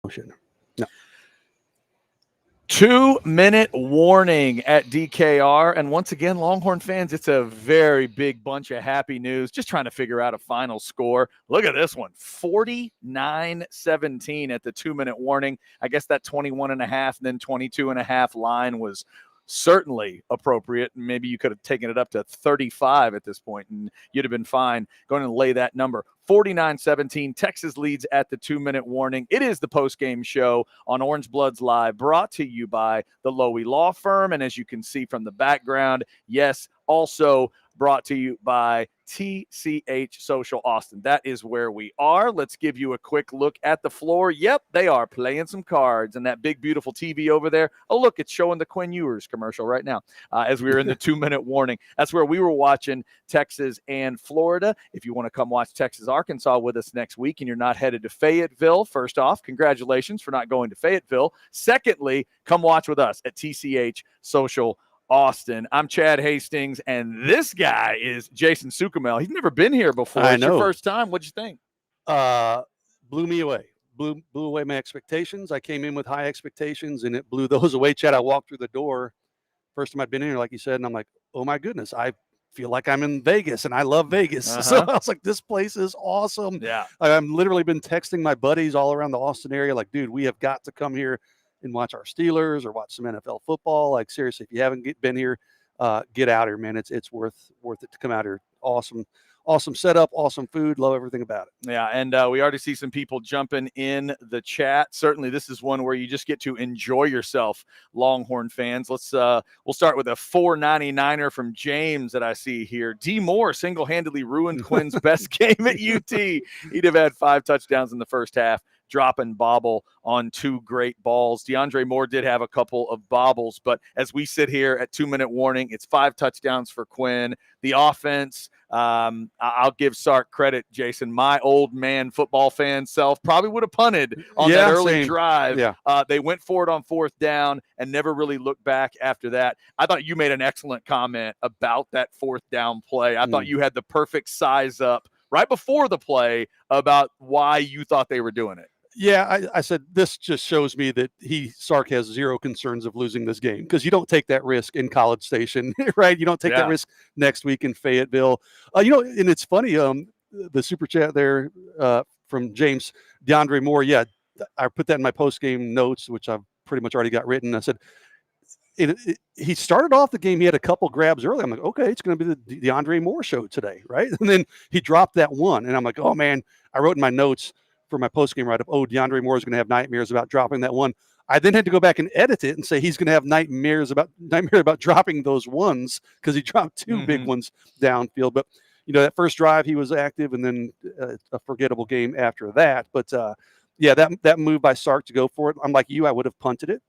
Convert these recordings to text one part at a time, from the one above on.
shouldn't have. No. 2-minute warning at DKR. And once again, Longhorn fans, it's a very big bunch of happy news. Just trying to figure out a final score. Look at this one, 49-17 at the 2-minute warning. I guess that 21 and a half and then 22 and a half line was certainly appropriate. Maybe you could have taken it up to 35 at this point and you'd have been fine going to lay that number. 49-17, Texas leads at the 2-minute warning. It is the postgame show on Orange Bloods Live, brought to you by the Lowy Law Firm. And as you can see from the background, yes, also brought to you by TCH Social Austin. That is where we are. Let's give you a quick look at the floor. Yep, they are playing some cards. And that big, beautiful TV over there, oh, look, it's showing the Quinn Ewers commercial right now as we were in the 2-minute warning. That's where we were watching Texas and Florida. If you want to come watch Texas, Arkansas with us next week and you're not headed to Fayetteville, first off, congratulations for not going to Fayetteville. Secondly, come watch with us at TCH Social Austin. I'm Chad Hastings, and this guy is Jason Sukamel. He's never been here before. It's your first time. What'd you think? Blew me away. Blew away my expectations. I came in with high expectations, and it blew those away, Chad. I walked through the door, first time I'd been in here, like you said, and I'm like, oh, my goodness, I feel like I'm in Vegas, and I love Vegas. So I was like, this place is awesome. Yeah. I've literally been texting my buddies all around the Austin area, like, dude, we have got to come here and watch our Steelers or watch some NFL football. Like, seriously, if you haven't been here, get out here, man. It's worth it to come out here. Awesome setup, awesome food. Love everything about it. Yeah, and we already see some people jumping in the chat. Certainly, this is one where you just get to enjoy yourself, Longhorn fans. Let's we'll start with a $4.99er from James that I see here. D. Moore single-handedly ruined Quinn's best game at UT. He'd have had 5 touchdowns in the first half. Drop and bobble on 2 great balls. DeAndre Moore did have a couple of bobbles, but as we sit here at 2-minute warning, it's 5 touchdowns for Quinn. The offense, I'll give Sark credit, Jason. My old man football fan self probably would have punted on that early drive. Yeah. They went for it on 4th down and never really looked back after that. I thought you made an excellent comment about that 4th down play. I thought you had the perfect size up right before the play about why you thought they were doing it. Yeah, I said this just shows me that Sark has zero concerns of losing this game, because you don't take that risk in College Station, right? You don't take that risk next week in Fayetteville. And it's funny, the super chat there from James, DeAndre Moore. Yeah, I put that in my post-game notes, which I've pretty much already got written. I said, he started off the game, he had a couple grabs early. I'm like, okay, it's going to be the DeAndre Moore show today, right? And then he dropped that one, and I'm like, oh, man, I wrote in my notes for my post-game write-up, oh, DeAndre Moore is going to have nightmares about dropping that one. I then had to go back and edit it and say he's going to have nightmare about dropping those ones, because he dropped 2 big ones downfield. But, that first drive he was active, and then a forgettable game after that. But, that move by Sark to go for it, I'm like you, I would have punted it.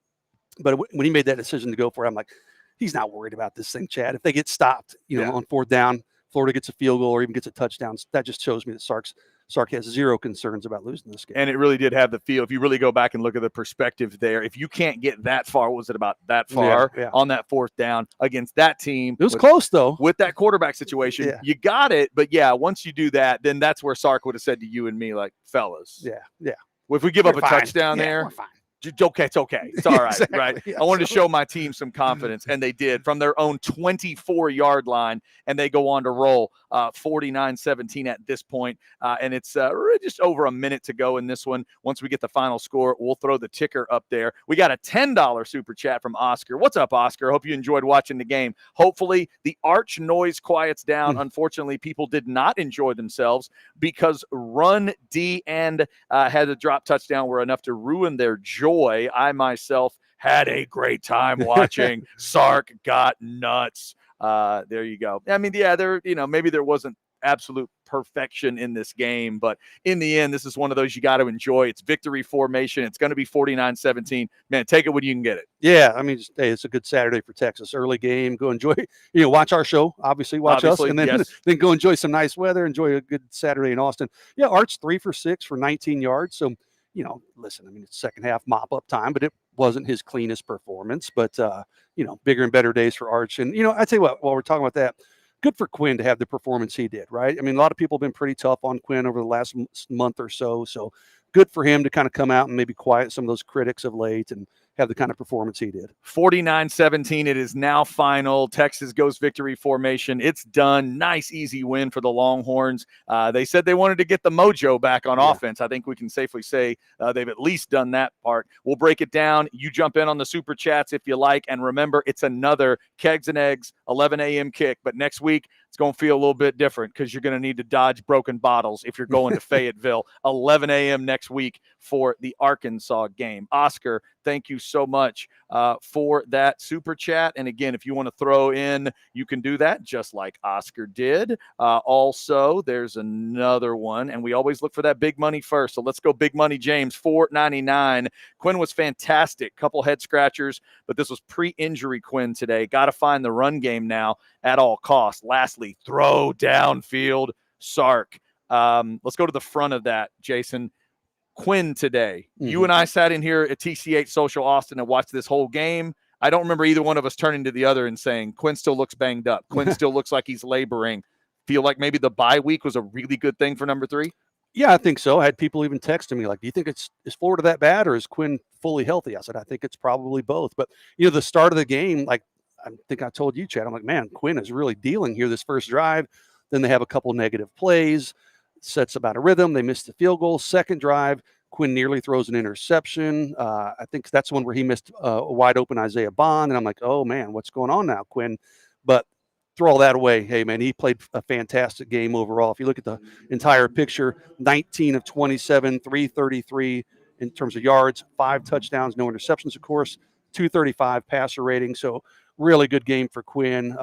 But when he made that decision to go for it, I'm like, he's not worried about this thing, Chad. If they get stopped, on 4th down, Florida gets a field goal or even gets a touchdown, that just shows me that Sark has zero concerns about losing this game. And it really did have the feel. If you really go back and look at the perspective there, if you can't get that far, what was it about that far on that 4th down against that team? It was close, though. With that quarterback situation, you got it. But, once you do that, then that's where Sark would have said to you and me, like, fellas. Yeah. Well, if we give up a touchdown there. We're fine. Okay, it's okay. It's all right, Exactly. right? Yeah, I wanted to show my team some confidence, and they did from their own 24-yard line, and they go on to roll 49-17 at this point. And it's just over a minute to go in this one. Once we get the final score, we'll throw the ticker up there. We got a $10 super chat from Oscar. What's up, Oscar? Hope you enjoyed watching the game. Hopefully, the arch noise quiets down. Unfortunately, people did not enjoy themselves because Run D and had a drop touchdown were enough to ruin their joy. I myself had a great time watching. Sark got nuts. There you go. I mean, maybe there wasn't absolute perfection in this game, but in the end, this is one of those you got to enjoy. It's victory formation. It's going to be 49-17. Man, take it when you can get it. Yeah, I mean, it's a good Saturday for Texas. Early game. Go enjoy. Watch our show. Obviously, watch us, and then go enjoy some nice weather. Enjoy a good Saturday in Austin. Yeah, Arch 3 for 6 for 19 yards. So, listen, I mean, it's second half mop-up time, but it wasn't his cleanest performance. But, bigger and better days for Arch. And, I tell you what, while we're talking about that, good for Quinn to have the performance he did, right? I mean, a lot of people have been pretty tough on Quinn over the last month or so. So good for him to kind of come out and maybe quiet some of those critics of late and have the kind of performance he did. 49-17. It is now final. Texas goes victory formation. It's done. Nice, easy win for the Longhorns. They said they wanted to get the mojo back on offense. I think we can safely say they've at least done that part. We'll break it down. You jump in on the Super Chats if you like. And remember, it's another Kegs and Eggs, 11 a.m. kick. But next week, it's going to feel a little bit different because you're going to need to dodge broken bottles if you're going to Fayetteville. 11 a.m. next week for the Arkansas game. Oscar, thank you so much for that Super Chat. And again, if you want to throw in, you can do that just like Oscar did. Also, there's another one, and we always look for that big money first. So let's go big money, James, $4.99. Quinn was fantastic. Couple head scratchers, but this was pre-injury Quinn today. Got to find the run game now at all costs. Lastly, throw downfield, Sark. Let's go to the front of that, Jason. Quinn today. You and I sat in here at TCH Social Austin and watched this whole game. I don't remember either one of us turning to the other and saying, Quinn still looks banged up. Quinn still looks like he's laboring. Feel like maybe the bye week was a really good thing for number 3? Yeah, I think so. I had people even texting me like, do you think is Florida that bad or is Quinn fully healthy? I said, I think it's probably both. But, the start of the game, like I think I told you, Chad, I'm like, man, Quinn is really dealing here this first drive. Then they have a couple negative plays, sets about a rhythm. They missed the field goal. Second drive, Quinn nearly throws an interception. I think that's one where he missed a wide open Isaiah Bond. And I'm like, oh, man, what's going on now, Quinn? But throw all that away. Hey, man, he played a fantastic game overall. If you look at the entire picture, 19 of 27, 333 in terms of yards, 5 touchdowns, no interceptions, of course, 235 passer rating. So really good game for Quinn.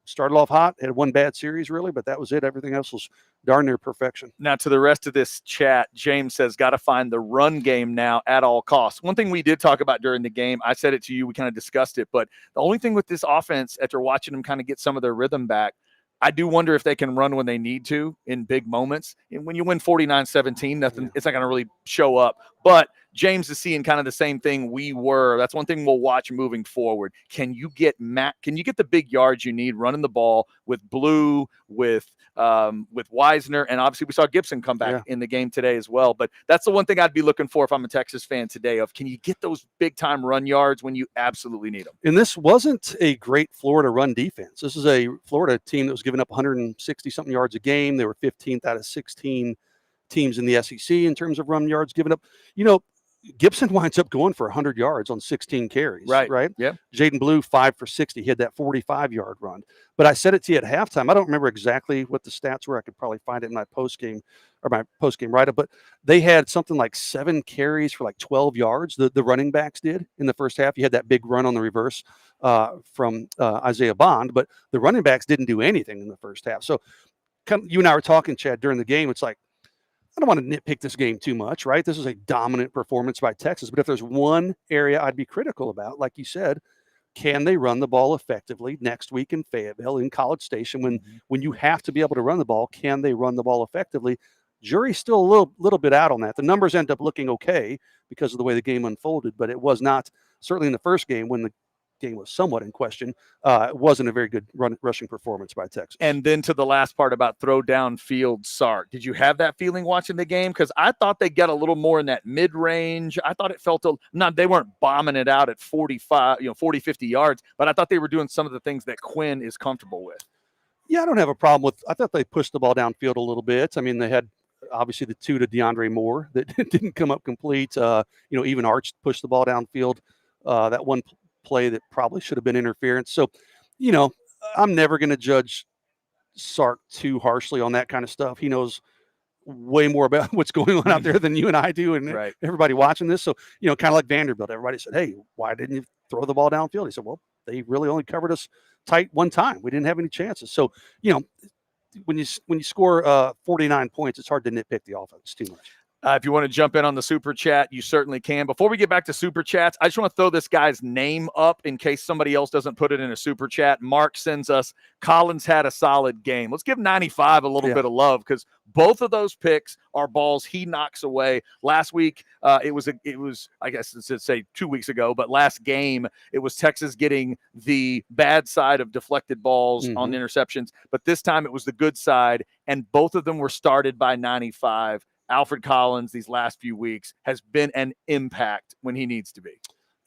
Started off hot, had one bad series really, but that was it. Everything else was darn near perfection. Now to the rest of this chat, James says, got to find the run game now at all costs. One thing we did talk about during the game, I said it to you, we kind of discussed it, but the only thing with this offense, after watching them kind of get some of their rhythm back, I do wonder if they can run when they need to in big moments. And when you win 49-17, it's not going to really show up. But James is seeing kind of the same thing we were. That's one thing we'll watch moving forward. Can you get the big yards you need running the ball with Blue, with Wisner, and obviously we saw Gibson come back in the game today as well. But that's the one thing I'd be looking for if I'm a Texas fan today of, can you get those big-time run yards when you absolutely need them? And this wasn't a great Florida run defense. This is a Florida team that was giving up 160-something yards a game. They were 15th out of 16 teams in the SEC in terms of run yards given up. Gibson winds up going for 100 yards on 16 carries, right? Yeah. Jaden Blue, 5 for 60. He had that 45-yard run. But I said it to you at halftime. I don't remember exactly what the stats were. I could probably find it in my postgame write-up. But they had something like 7 carries for like 12 yards. The running backs did in the first half. You had that big run on the reverse from Isaiah Bond. But the running backs didn't do anything in the first half. So you and I were talking, Chad, during the game. It's like, I don't want to nitpick this game too much, right? This is a dominant performance by Texas. But if there's one area I'd be critical about, like you said, can they run the ball effectively next week in Fayetteville, in College Station, when you have to be able to run the ball? Can they run the ball effectively? Jury's still a little bit out on that. The numbers end up looking okay because of the way the game unfolded, but it was not, certainly in the first game when the game was somewhat in question, it wasn't a very good rushing performance by Texas. And then to the last part about throw downfield, Sark. Did you have that feeling watching the game? Because I thought they got a little more in that mid-range. I thought it felt they weren't bombing it out at 45, 40, 50 yards, but I thought they were doing some of the things that Quinn is comfortable with. Yeah, I don't have a problem with. I thought they pushed the ball downfield a little bit. I mean, they had obviously the 2 to DeAndre Moore that didn't come up complete. Even Arch pushed the ball downfield. That one play that probably should have been interference. So, I'm never going to judge Sark too harshly on that kind of stuff. He knows way more about what's going on out there than you and I do, and everybody watching this. So, kind of like Vanderbilt, everybody said, hey, why didn't you throw the ball downfield? He said, well, they really only covered us tight one time. We didn't have any chances. So, when you score 49 points, it's hard to nitpick the offense too much. If you want to jump in on the Super Chat, you certainly can. Before we get back to Super Chats, I just want to throw this guy's name up in case somebody else doesn't put it in a Super Chat. Mark sends us, Collins had a solid game. Let's give 95 a little bit of love because both of those picks are balls he knocks away. Last week, it was I guess let's say 2 weeks ago, but last game, it was Texas getting the bad side of deflected balls on interceptions. But this time it was the good side, and both of them were started by 95. Alfred Collins these last few weeks has been an impact when he needs to be.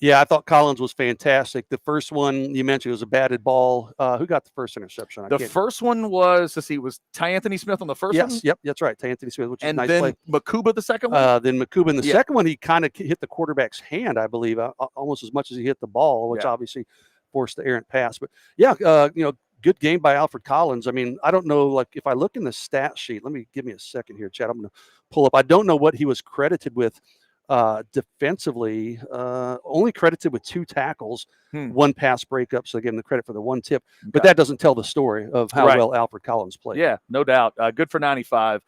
Yeah, I thought Collins was fantastic. The first one you mentioned was a batted ball. Who got the first interception? The first one was, let's see, was Ty Anthony Smith on the first one? Yes, yep, that's right. Ty Anthony Smith, which is a nice then play. Makuba the second one? Then Makuba in the second one, he kind of hit the quarterback's hand, I believe, almost as much as he hit the ball, which obviously forced the errant pass. But yeah, good game by Alfred Collins. I mean, I don't know, like if I look in the stat sheet, give me a second here, Chad. I'm going to pull up. I don't know what he was credited with defensively. Only credited with 2 tackles, 1 pass breakup. So again, the credit for the 1 tip, but that doesn't tell the story of how well Alfred Collins played. Yeah, no doubt. Good for 95.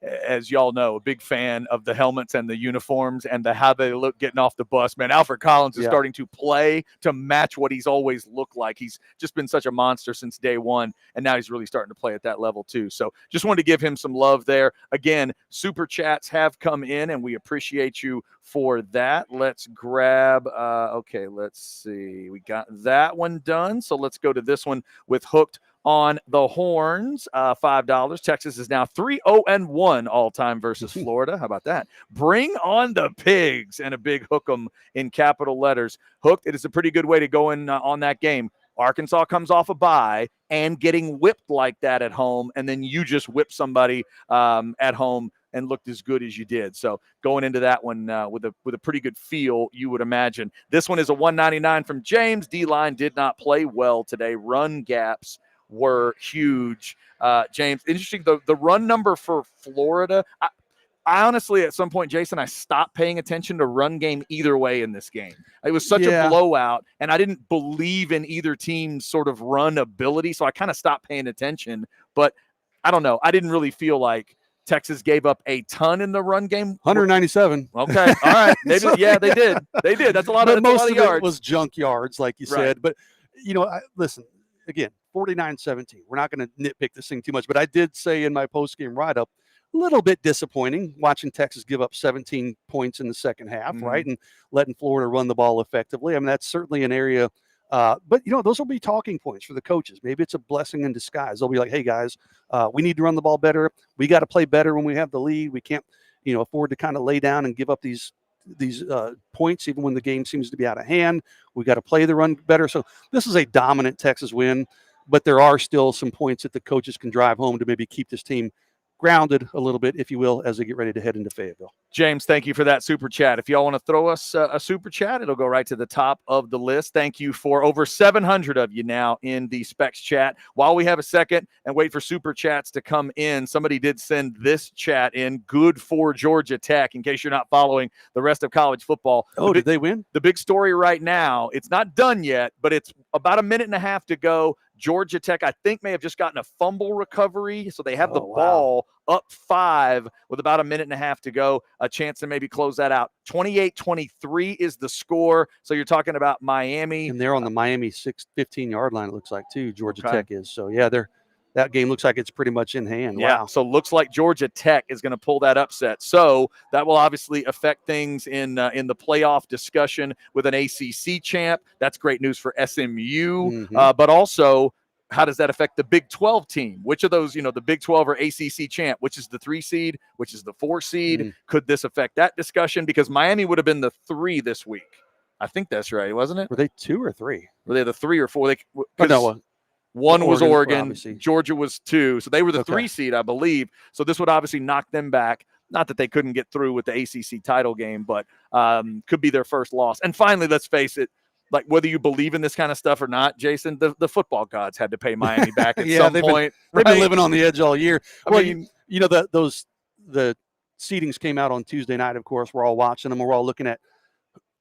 As y'all know, a big fan of the helmets and the uniforms and how they look getting off the bus. Man, Alfred Collins is starting to play to match what he's always looked like. He's just been such a monster since day one, and now he's really starting to play at that level too. So just wanted to give him some love there. Again, super chats have come in, and we appreciate you for that. Let's grab, okay, let's see. We got that one done. So let's go to this one with Hooked on the Horns, $5. Texas is now 3-0-1 all-time versus Florida. How about that? Bring on the pigs, and a big hook 'em in capital letters. Hooked, it is a pretty good way to go in on that game. Arkansas comes off a bye and getting whipped like that at home, and then you just whip somebody at home and looked as good as you did. So going into that one with a pretty good feel, you would imagine. This one is a 199 from James. D-line did not play well today. Run gaps were huge. James, interesting. The run number for Florida, I honestly, at some point, Jason, I stopped paying attention to run game either way in this game. It was such a blowout, and I didn't believe in either team's sort of run ability, so I kind of stopped paying attention. But I don't know. I didn't really feel like Texas gave up a ton in the run game. 197. Okay, all right. Maybe, they did. They did. That's a lot of most of yards. It was junk yards, like you said. But, listen, again, 49-17. We're not going to nitpick this thing too much, but I did say in my post-game write-up, a little bit disappointing watching Texas give up 17 points in the second half, right, and letting Florida run the ball effectively. I mean, that's certainly an area, but, those will be talking points for the coaches. Maybe it's a blessing in disguise. They'll be like, hey, guys, we need to run the ball better. We got to play better when we have the lead. We can't, afford to kind of lay down and give up these points even when the game seems to be out of hand. We got to play the run better. So this is a dominant Texas win. But there are still some points that the coaches can drive home to maybe keep this team grounded a little bit, if you will, as they get ready to head into Fayetteville. James, thank you for that super chat. If y'all want to throw us a super chat, it'll go right to the top of the list. Thank you for over 700 of you now in the Specs chat. While we have a second and wait for super chats to come in, somebody did send this chat in. Good for Georgia Tech, in case you're not following the rest of college football. Oh, did they win? The big story right now, it's not done yet, but it's about a minute and a half to go. Georgia Tech, I think, may have just gotten a fumble recovery, so they have the ball up 5 with about a minute and a half to go, a chance to maybe close that out. 28-23 is the score, so you're talking about Miami. And they're on the Miami 15-yard line, it looks like, too, Georgia Tech is. So, yeah, that game looks like it's pretty much in hand. Yeah, wow. So looks like Georgia Tech is going to pull that upset. So that will obviously affect things in the playoff discussion with an ACC champ. That's great news for SMU. But also, how does that affect the Big 12 team? Which of those, the Big 12 or ACC champ, which is the 3 seed, which is the 4 seed? Could this affect that discussion? Because Miami would have been the 3 this week. I think that's right, wasn't it? Were they 2 or 3? Were they the 3 or 4? One was Oregon, obviously. Georgia was 2. So they were the 3 seed, I believe. So this would obviously knock them back. Not that they couldn't get through with the ACC title game, but could be their first loss. And finally, let's face it, like whether you believe in this kind of stuff or not, Jason, the football gods had to pay Miami back at some point. They've been living on the edge all year. The seedings came out on Tuesday night, of course. We're all watching them. We're all looking at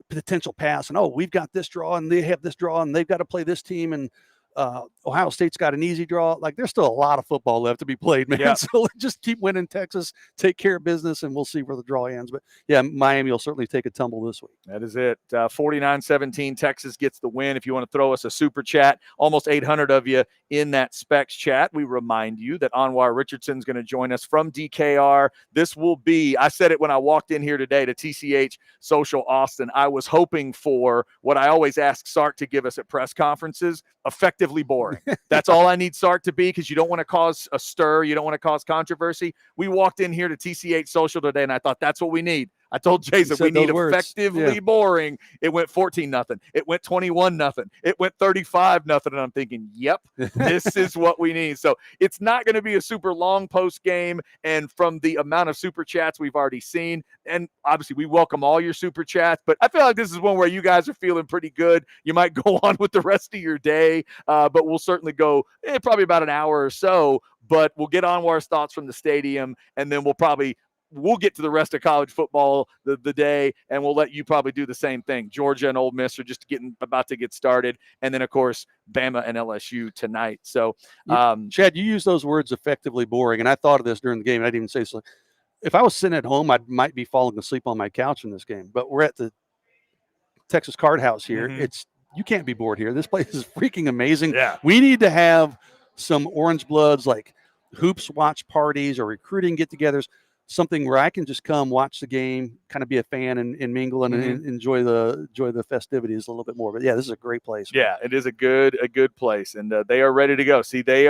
potential pass. And, we've got this draw, and they have this draw, and they've got to play this team. And Ohio State's got an easy draw. Like, there's still a lot of football left to be played, man. Yeah. So just keep winning Texas, take care of business, and we'll see where the draw ends. But, yeah, Miami will certainly take a tumble this week. That is it. 49-17, Texas gets the win. If you want to throw us a super chat, almost 800 of you in that Specs chat. We remind you that Anwar Richardson's going to join us from DKR. This will be, I said it when I walked in here today to TCH Social Austin. I was hoping for what I always ask Sark to give us at press conferences, effective effectively boring. That's all I need Sark to be, because you don't want to cause a stir. You don't want to cause controversy. We walked in here to TCH Social today, and I thought that's what we need. I told Jason we need effectively boring. It went 14-0. It went 21-0. It went 35-0. And I'm thinking, yep, this is what we need. So it's not going to be a super long post game. And from the amount of super chats we've already seen, and obviously we welcome all your super chats, but I feel like this is one where you guys are feeling pretty good. You might go on with the rest of your day, but we'll certainly go probably about an hour or so. But we'll get on with our thoughts from the stadium, and then we'll get to the rest of college football the day, and we'll let you probably do the same thing. Georgia and Ole Miss are just about to get started. And then, of course, Bama and LSU tonight. So, Chad, you use those words effectively boring, and I thought of this during the game. I didn't even say so. If I was sitting at home, I might be falling asleep on my couch in this game. But we're at the Texas Card House here. You can't be bored here. This place is freaking amazing. Yeah. We need to have some Orange Bloods, like hoops watch parties or recruiting get-togethers, something where I can just come watch the game, kind of be a fan and mingle and enjoy the festivities a little bit more. But yeah, this is a great place. Yeah, it is a good place, and they are ready to go. See, they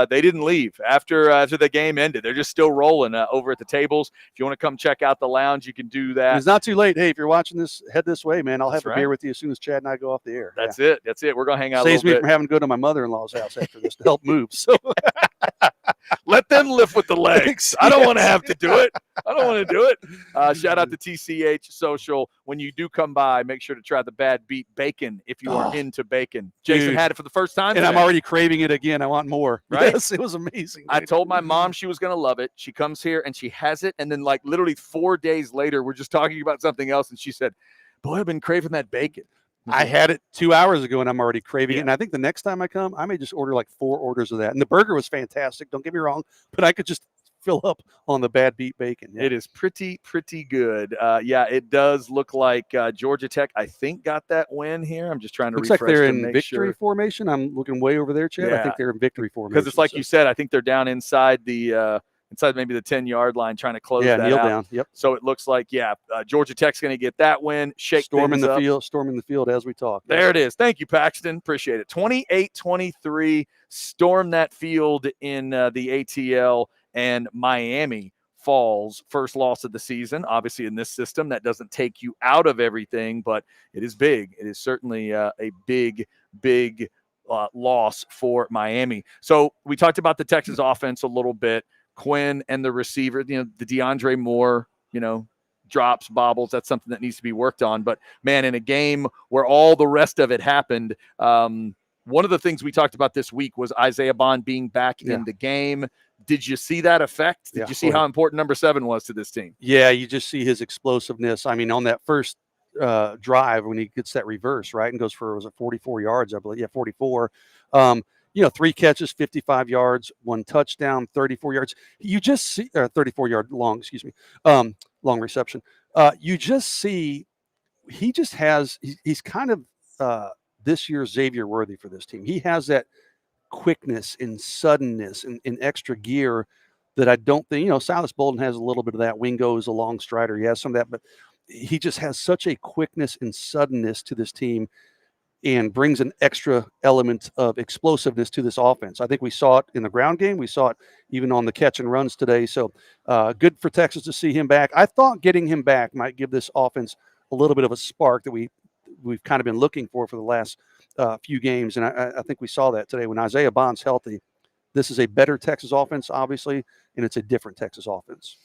didn't leave after the game ended. They're just still rolling over at the tables. If you want to come check out the lounge, you can do that. And it's not too late. Hey, if you're watching this, head this way, man. I'll have a beer with you as soon as Chad and I go off the air. That's it. We're gonna hang out. Saves me from having to go to my mother-in-law's house after this to help move. So let them lift with the legs. I don't want to have to do it. I don't want to do it. Shout out to TCH Social. When you do come by, make sure to try the Bad Beat Bacon if you are into bacon. Jason had it for the first time and today. I'm already craving it again. I want more. Right? Yes, it was amazing. I told my mom she was going to love it. She comes here and she has it. And then like literally 4 days later, we're just talking about something else. And she said, boy, I've been craving that bacon. I had it 2 hours ago and I'm already craving it. And I think the next time I come, I may just order like 4 orders of that. And the burger was fantastic. Don't get me wrong, but I could just fill up on the Bad Beat Bacon. Yeah. It is pretty good. It does look like Georgia Tech, I think, got that win here. I'm just trying to refresh. Looks like they're in victory formation. I'm looking way over there, Chad. Yeah. I think they're in victory formation. Because it's like you said, I think they're down inside the inside maybe the 10-yard line trying to close that kneel out. Down. Yep. So it looks like, Georgia Tech's going to get that win. Storming the field as we talk. There it is. Thank you, Paxton. Appreciate it. 28-23, storm that field in the ATL, and Miami falls, first loss of the season. Obviously, in this system, that doesn't take you out of everything, but it is big. It is certainly a big loss for Miami. So we talked about the Texas offense a little bit. Quinn and the receiver, the DeAndre Moore, drops, bobbles. That's something that needs to be worked on. But man, in a game where all the rest of it happened, one of the things we talked about this week was Isaiah Bond being back in the game. Did you see that effect? Did you see how important number 7 was to this team? Yeah, you just see his explosiveness. I mean, on that first drive when he gets that reverse, right, and goes for, was it 44 yards, I believe? Yeah, 44. 3 catches, 55 yards, 1 touchdown, 34 yards. You just see 34-yard long, long reception. You just see he's kind of this year's Xavier Worthy for this team. He has that quickness and suddenness and extra gear that I don't think, Silas Bolden has a little bit of that. Wingo is a long strider. He has some of that, but he just has such a quickness and suddenness to this team and brings an extra element of explosiveness to this offense. I think we saw it in the ground game. We saw it even on the catch and runs today. So good for Texas to see him back. I thought getting him back might give this offense a little bit of a spark that we've kind of been looking for the last few games. And I think we saw that today when Isaiah Bond's healthy. This is a better Texas offense, obviously, and it's a different Texas offense.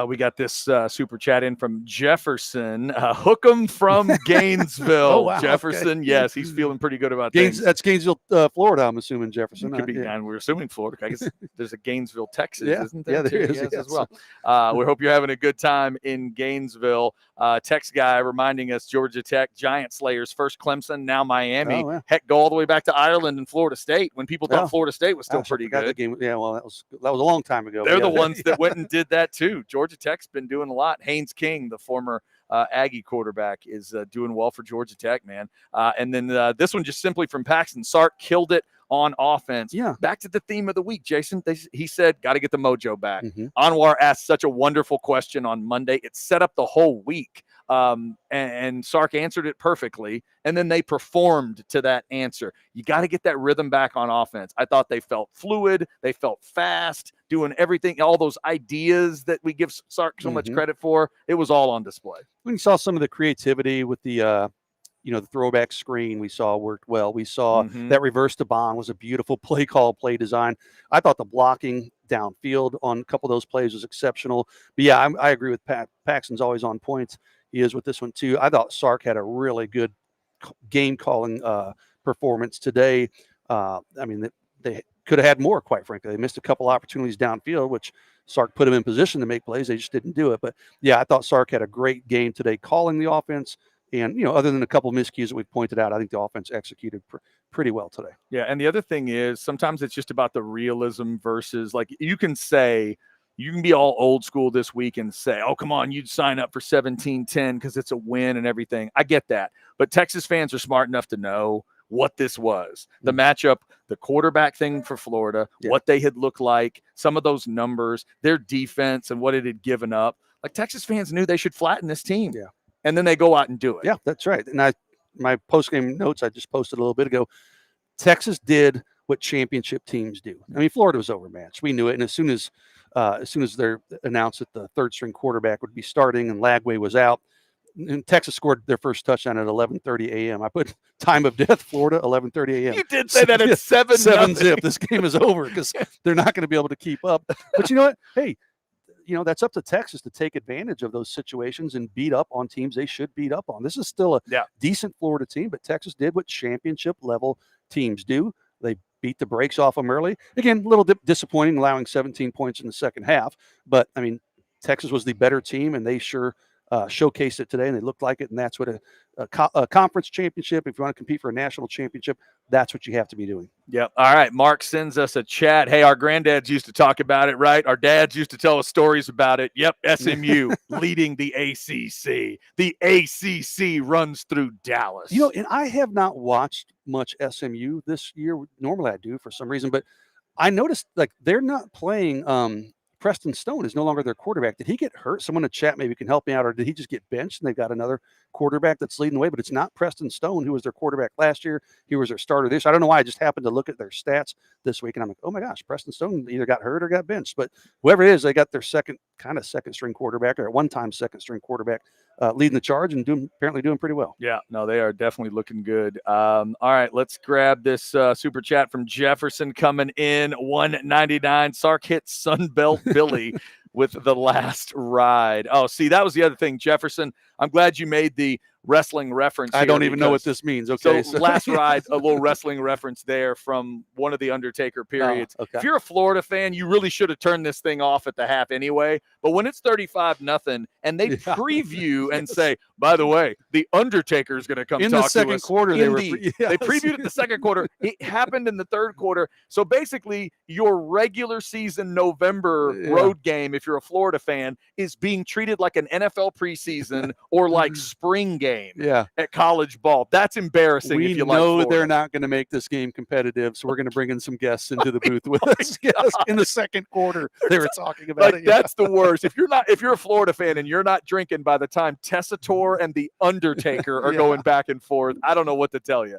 We got this super chat in from Jefferson. Hook 'em from Gainesville. Oh, wow, Jefferson, okay. Yes, he's feeling pretty good about things. That's Gainesville, Florida, I'm assuming, Jefferson. Could be, and we're assuming Florida. I guess there's a Gainesville, Texas, Yeah. isn't there? Yeah, there is, Yes, yes. as well. We hope you're having a good time in Gainesville. Text guy reminding us Georgia Tech, Giant Slayers, first Clemson, now Miami. Oh, yeah. Heck, go all the way back to Ireland and Florida State when people thought Florida State was still pretty good. That game. Yeah, well, that was a long time ago. They're the ones that went and did that too. Georgia Tech's been doing a lot. Haynes King, the former Aggie quarterback, is doing well for Georgia Tech, man. And then this one just simply from Paxton. Sark killed it on offense. Yeah. Back to the theme of the week, Jason. He said, got to get the mojo back. Mm-hmm. Anwar asked such a wonderful question on Monday. It set up the whole week And Sark answered it perfectly, and then they performed to that answer. You got to get that rhythm back on offense. I thought they felt fluid, they felt fast, doing everything, all those ideas that we give Sark so much credit for. It was all on display. When you saw some of the creativity with the the throwback screen we saw worked well. We saw that reverse to Bond was a beautiful play call, play design. I thought the blocking downfield on a couple of those plays was exceptional. But yeah, I agree with Paxton's always on points. He is with this one too. I thought Sark had a really good game calling performance today. I mean, they could have had more, quite frankly. They missed a couple opportunities downfield, which Sark put them in position to make plays. They just didn't do it. But yeah, I thought Sark had a great game today calling the offense. And, other than a couple of miscues that we've pointed out, I think the offense executed pretty well today. Yeah, and the other thing is sometimes it's just about the realism versus, like, you can be all old school this week and say, oh, come on, you'd sign up for 17-10 because it's a win and everything. I get that. But Texas fans are smart enough to know what this was. The matchup, the quarterback thing for Florida, what they had looked like, some of those numbers, their defense and what it had given up. Like, Texas fans knew they should flatten this team. Yeah. And then they go out and do it. Yeah, that's right. And my post-game notes I just posted a little bit ago, Texas did what championship teams do. I mean, Florida was overmatched. We knew it. And as soon as they announced that the third-string quarterback would be starting and Lagway was out, and Texas scored their first touchdown at 11:30 a.m. I put time of death, Florida, 11:30 a.m. You did say that at 7-0. This game is over because they're not going to be able to keep up. But you know what? Hey, that's up to Texas to take advantage of those situations and beat up on teams they should beat up on. This is still a decent Florida team, but Texas did what championship level teams do. They beat the brakes off them early. Again, a little disappointing, allowing 17 points in the second half. But, I mean, Texas was the better team, and they sure showcased it today, and they looked like it. And that's what a conference championship, if you want to compete for a national championship, that's what you have to be doing. Yep. All right. Mark sends us a chat. Hey, our granddads used to talk about it, right? Our dads used to tell us stories about it. Yep. SMU leading the ACC. The ACC runs through Dallas. And I have not watched much SMU this year. Normally I do for some reason, but I noticed like they're not playing Preston Stone is no longer their quarterback. Did he get hurt? Someone in the chat maybe can help me out, or did he just get benched and they've got another quarterback that's leading the way? But it's not Preston Stone, who was their quarterback last year. He was their starter this year. I don't know why. I just happened to look at their stats this week, and I'm like, oh my gosh, Preston Stone either got hurt or got benched. But whoever it is, they got their second string quarterback, or at one time second string quarterback, leading the charge and apparently doing pretty well. Yeah, no, they are definitely looking good. All right, let's grab this super chat from Jefferson coming in, $1.99. Sark hits Sunbelt Billy with the last ride. Oh, see, that was the other thing, Jefferson. I'm glad you made the wrestling reference. I don't even know what this means. Okay, so last ride, a little wrestling reference there from one of the Undertaker periods. Oh, okay. If you're a Florida fan, you really should have turned this thing off at the half anyway. But when it's 35-0 and they preview and say, by the way, the Undertaker is going to come in talk the second to us. quarter. They previewed it the second quarter. It happened in the third quarter. So basically, your regular season November road game, if you're a Florida fan, is being treated like an NFL preseason or like spring game at college ball. That's embarrassing. We if you know like they're not going to make this game competitive, so we're going to bring in some guests into the booth with us. In the second quarter, they were talking about it. That's the worst. If you're a Florida fan and you're not drinking by the time Tessitore and the Undertaker are going back and forth, I don't know what to tell you.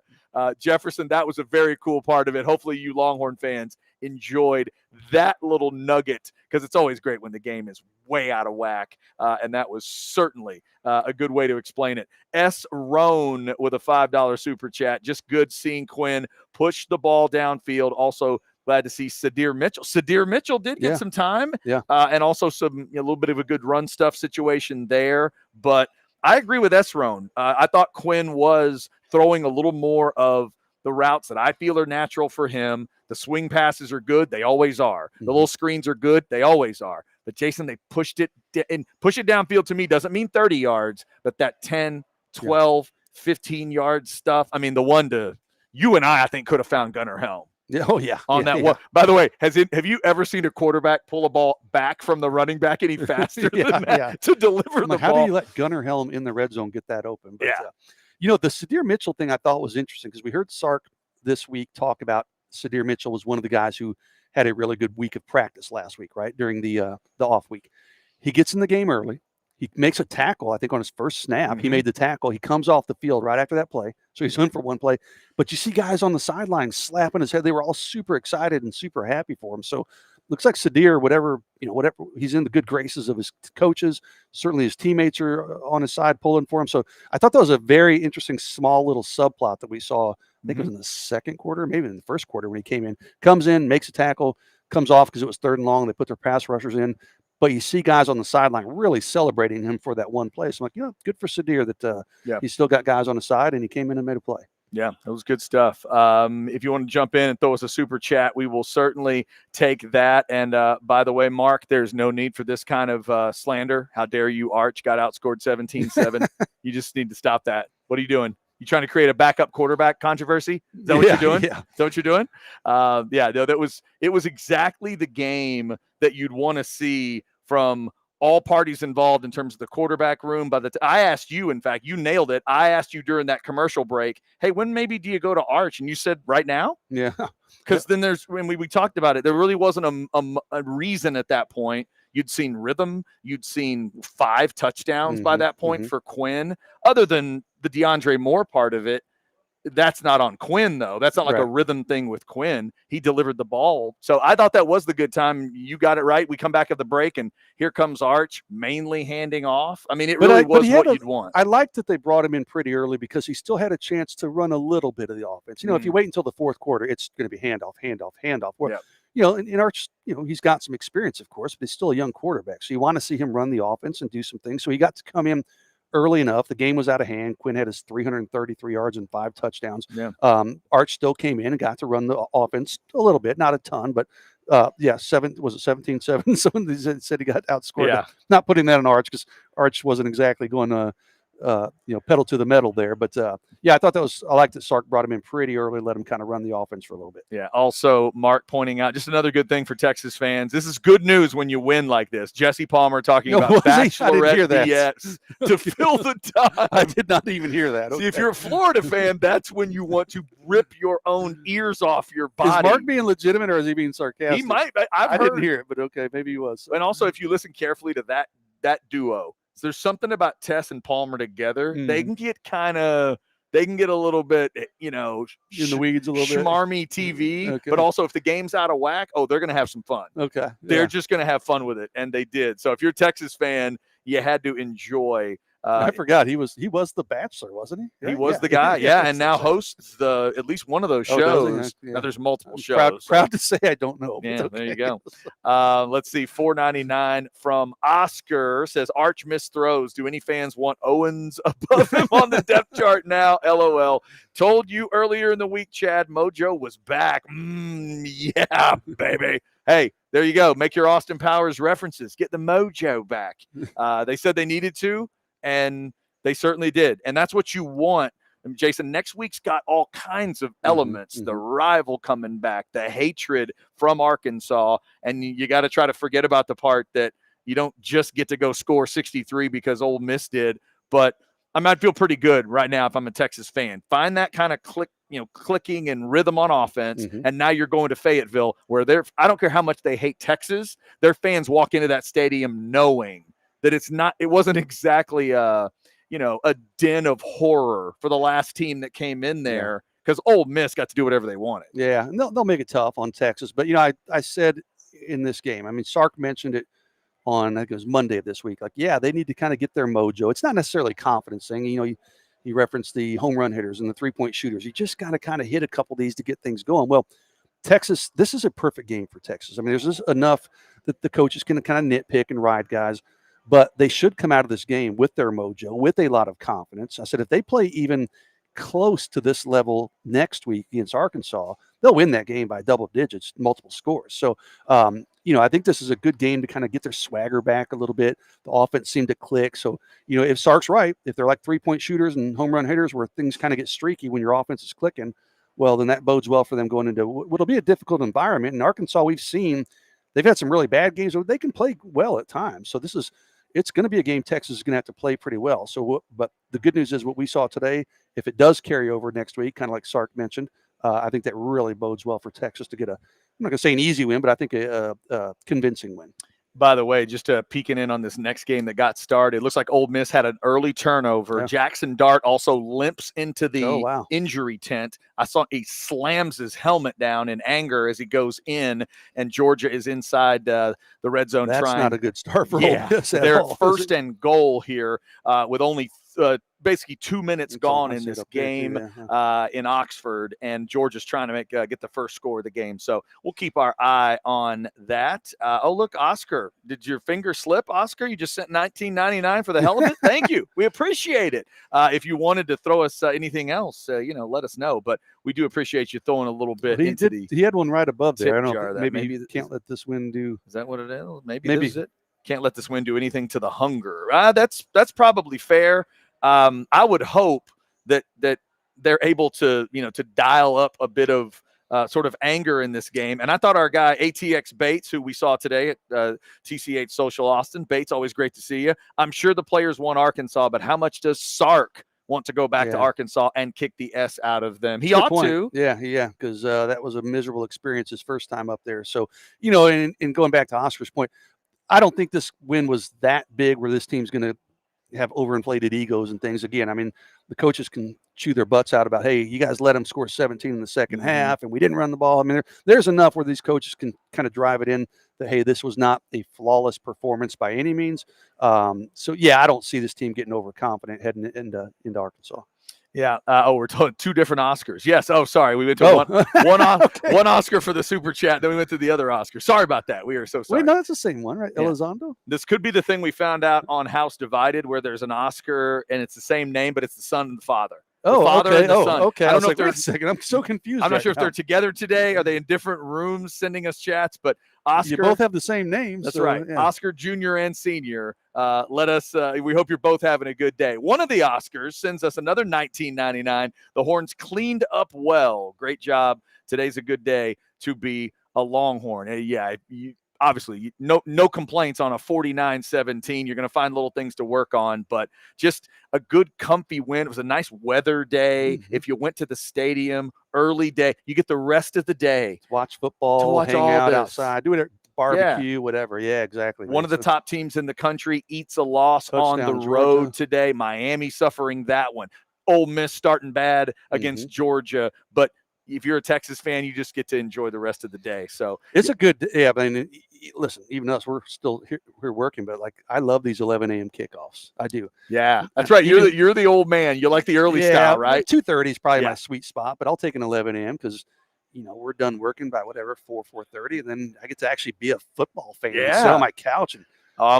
Jefferson, that was a very cool part of it. Hopefully you Longhorn fans enjoyed that little nugget, because it's always great when the game is way out of whack, and that was certainly a good way to explain it. S. Roan with a $5 super chat. Just good seeing Quinn push the ball downfield. Also glad to see Sadir Mitchell. Sadir Mitchell did get some time, and also a little bit of a good run stuff situation there. But I agree with S. Roan. I thought Quinn was throwing a little more of the routes that I feel are natural for him. The swing passes are good. They always are. The little screens are good. They always are. But, Jason, they pushed it and push it downfield to me doesn't mean 30 yards, but that 10, 12, 15-yard stuff. I mean, the one to you and I think, could have found Gunnar Helm. On that one. By the way, have you ever seen a quarterback pull a ball back from the running back any faster than that to deliver the ball? How do you let Gunnar Helm in the red zone get that open? But, the Sadir Mitchell thing I thought was interesting, because we heard Sark this week talk about Sadir Mitchell was one of the guys who had a really good week of practice last week, right, during the off week. He gets in the game early. He makes a tackle, I think, on his first snap. Mm-hmm. He made the tackle. He comes off the field right after that play. So he's in for one play. But you see guys on the sideline slapping his head. They were all super excited and super happy for him. So looks like Sadir, whatever, he's in the good graces of his coaches. Certainly his teammates are on his side pulling for him. So I thought that was a very interesting small little subplot that we saw. I think it was in the second quarter, maybe in the first quarter when he came in. Comes in, makes a tackle, comes off because it was 3rd and long. They put their pass rushers in. But you see guys on the sideline really celebrating him for that one play. So I'm like, good for Sadir that he's still got guys on the side, and he came in and made a play. Yeah, that was good stuff. If you want to jump in and throw us a super chat, we will certainly take that. And by the way, Mark, there's no need for this kind of slander. How dare you, Arch got outscored 17-7. You just need to stop that. What are you doing? You trying to create a backup quarterback controversy? Is that what you're doing? Yeah. Is that what you're doing? It was exactly the game that you'd want to see from all parties involved in terms of the quarterback room. I asked you, in fact, you nailed it. I asked you during that commercial break, hey, when maybe do you go to Arch? And you said right now? Yeah. Because then when we talked about it, there really wasn't a reason at that point. You'd seen rhythm. You'd seen 5 touchdowns by that point for Quinn. Other than the DeAndre Moore part of it, that's not on Quinn, though. That's not like a rhythm thing with Quinn. He delivered the ball. So I thought that was the good time. You got it right. We come back at the break, and here comes Arch, mainly handing off. I mean, it really was what you'd want. I liked that they brought him in pretty early because he still had a chance to run a little bit of the offense. If you wait until the 4th quarter, it's going to be handoff. And Arch, he's got some experience, of course, but he's still a young quarterback. So you want to see him run the offense and do some things. So he got to come in early enough. The game was out of hand. Quinn had his 333 yards and 5 touchdowns. Yeah. Arch still came in and got to run the offense a little bit, not a ton, but 17-7. Someone said he got outscored. Yeah. Not putting that on Arch because Arch wasn't exactly going pedal to the metal there. But I thought I liked that Sark brought him in pretty early, let him kind of run the offense for a little bit. Yeah. Also, Mark pointing out just another good thing for Texas fans. This is good news when you win like this. Jesse Palmer talking about Bachelorette BS to fill the time. I did not even hear that. See, if you're a Florida fan, that's when you want to rip your own ears off your body. Is Mark being legitimate or is he being sarcastic? He might. I didn't hear it, but okay, maybe he was. And also, if you listen carefully to that duo, so there's something about Tess and Palmer together. They can get a little bit, in the weeds a little bit. Schmarmy TV. But also, if the game's out of whack, they're going to have some fun. Okay. They're just going to have fun with it. And they did. So if you're a Texas fan, you had to enjoy. I forgot he was the Bachelor, wasn't he? He was the guy, and now hosts at least one of those shows. Now there's multiple shows. Proud to say I don't know. Yeah, okay. There you go. Let's see, $4.99 from Oscar says Arch missed throws. Do any fans want Owens above him on the depth chart now? LOL. Told you earlier in the week, Chad, Mojo was back. Yeah, baby. Hey, there you go. Make your Austin Powers references. Get the mojo back. They said they needed to. And they certainly did. And that's what you want. And Jason, next week's got all kinds of elements. The rival coming back, the hatred from Arkansas. And you got to try to forget about the part that you don't just get to go score 63 because Ole Miss did. But I might feel pretty good right now if I'm a Texas fan. Find that kind of clicking and rhythm on offense. And now you're going to Fayetteville where I don't care how much they hate Texas. Their fans walk into that stadium knowing that it wasn't exactly a den of horror for the last team that came in there because Ole Miss got to do whatever they wanted. Yeah, and they'll make it tough on Texas. But, I said in this game, I mean, Sark mentioned it on, I think it was Monday of this week, they need to kind of get their mojo. It's not necessarily a confidence thing. He referenced the home run hitters and the 3-point shooters. You just got to kind of hit a couple of these to get things going. Well, Texas, this is a perfect game for Texas. I mean, there's just enough that the coaches can kind of nitpick and ride guys. But they should come out of this game with their mojo, with a lot of confidence. I said if they play even close to this level next week against Arkansas, they'll win that game by double digits, multiple scores. So, I think this is a good game to kind of get their swagger back a little bit. The offense seemed to click. So, if Sark's right, if they're like 3-point shooters and home run hitters where things kind of get streaky when your offense is clicking, well, then that bodes well for them going into what'll be a difficult environment. In Arkansas, we've seen they've had some really bad games, but they can play well at times. So it's going to be a game Texas is going to have to play pretty well. So, but the good news is what we saw today, if it does carry over next week, kind of like Sark mentioned, I think that really bodes well for Texas to get I'm not going to say an easy win, but I think a convincing win. By the way, just peeking in on this next game that got started, it looks like Ole Miss had an early turnover. Yeah. Jackson Dart also limps into the Oh, wow. injury tent. I saw he slams his helmet down in anger as he goes in, and Georgia is inside the red zone. That's trying. not a good start for Yeah, Ole Miss at they're all, first and goal here with only basically 2 minutes gone in this game in Oxford, and Georgia's trying to get the first score of the game. So we'll keep our eye on that. Oh, look, Oscar, did your finger slip, Oscar? You just sent $19.99 for the hell of it? Thank you. We appreciate it. If you wanted to throw us anything else, let us know. But we do appreciate you throwing a little bit into the He had one right above there. I don't jar. know. Maybe he can't let this win do. Is that what it is? Maybe this is it. Can't let this win do anything to the hunger. That's probably fair. I would hope that they're able to to dial up a bit of sort of anger in this game. And I thought our guy ATX Bates, who we saw today at TCH Social Austin, Bates, always great to see you. I'm sure the players want Arkansas, but how much does Sark want to go back to Arkansas and kick the S out of them? He ought to. Yeah, because that was a miserable experience his first time up there. So, and going back to Oscar's point, I don't think this win was that big where this team's going to have overinflated egos and things. Again, I mean, the coaches can chew their butts out about, hey, you guys let them score 17 in the second half, and we didn't run the ball. I mean, there's enough where these coaches can kind of drive it in that, hey, this was not a flawless performance by any means. So, yeah, I don't see this team getting overconfident heading into Arkansas. Yeah. We're talking two different Oscars. Yes. Oh, sorry. We went to one Oscar for the super chat. Then we went to the other Oscar. Sorry about that. We are so sorry. Wait, no, it's the same one, right? Yeah. Elizondo? This could be the thing we found out on House Divided, where there's an Oscar and it's the same name, but it's the son and the father. Okay. And the son. Okay. I don't know if wait a second. I'm so confused. I'm not sure if they're together today. Are they in different rooms sending us chats? But Oscar, you both have the same names. That's right. Yeah. Oscar Jr. and Senior. Let us. We hope you're both having a good day. One of the Oscars sends us another $19.99. The Horns cleaned up well. Great job. Today's a good day to be a Longhorn. Obviously, no complaints on a 49-17. You're going to find little things to work on, but just a good, comfy win. It was a nice weather day. Mm-hmm. If you went to the stadium, early day, you get the rest of the day. Watch football, hang out outside, do it at barbecue, whatever. Yeah, exactly. One of the top teams in the country eats a loss on the road today. Miami suffering that one. Ole Miss starting bad against Georgia, but if you're a Texas fan, you just get to enjoy the rest of the day. So it's a good, I mean, listen, even us, we're still here, we're working, but I love these 11 a.m. kickoffs. I do. Yeah, that's right. You're the old man. You like the early style, right? 2:30 is probably my sweet spot, but I'll take an 11 a.m. because we're done working by 4:30, and then I get to actually be a football fan and sit on my couch and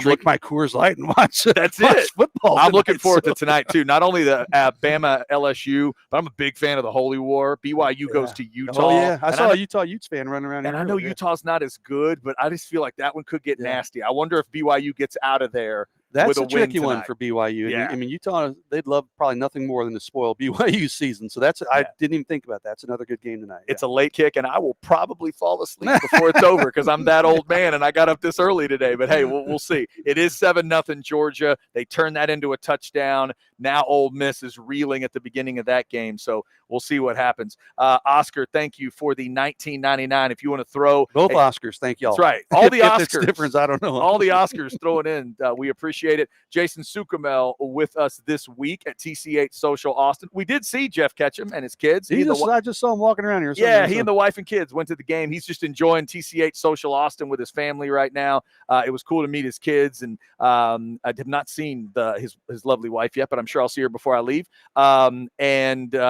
drink my Coors Light and watch. That's it. Football. I'm looking forward to tonight too. Not only the Bama LSU, but I'm a big fan of the Holy War. BYU goes to Utah. Oh yeah, I saw a Utah Utes fan running around. And I know Utah's not as good, but I just feel like that one could get nasty. I wonder if BYU gets out of there. That's a tricky one for BYU. Yeah. I mean, Utah, they'd love probably nothing more than to spoil BYU's season. So I didn't even think about that. That's another good game tonight. It's a late kick, and I will probably fall asleep before it's over because I'm that old man, and I got up this early today. But, hey, we'll see. It is 7-0 Georgia. They turned that into a touchdown. Now Ole Miss is reeling at the beginning of that game. So we'll see what happens. Oscar, thank you for the $19.99. If you want to throw both Oscars, thank y'all. That's right. All the Oscars. It's difference, I don't know. All the Oscars throw it in. We appreciate it. Jason Sukamel with us this week at TCH Social Austin. We did see Jeff Ketchum and his kids. I just saw him walking around here. Yeah, he and the wife and kids went to the game. He's just enjoying TCH Social Austin with his family right now. It was cool to meet his kids, and I have not seen his lovely wife yet, but I'm sure I'll see her before I leave. And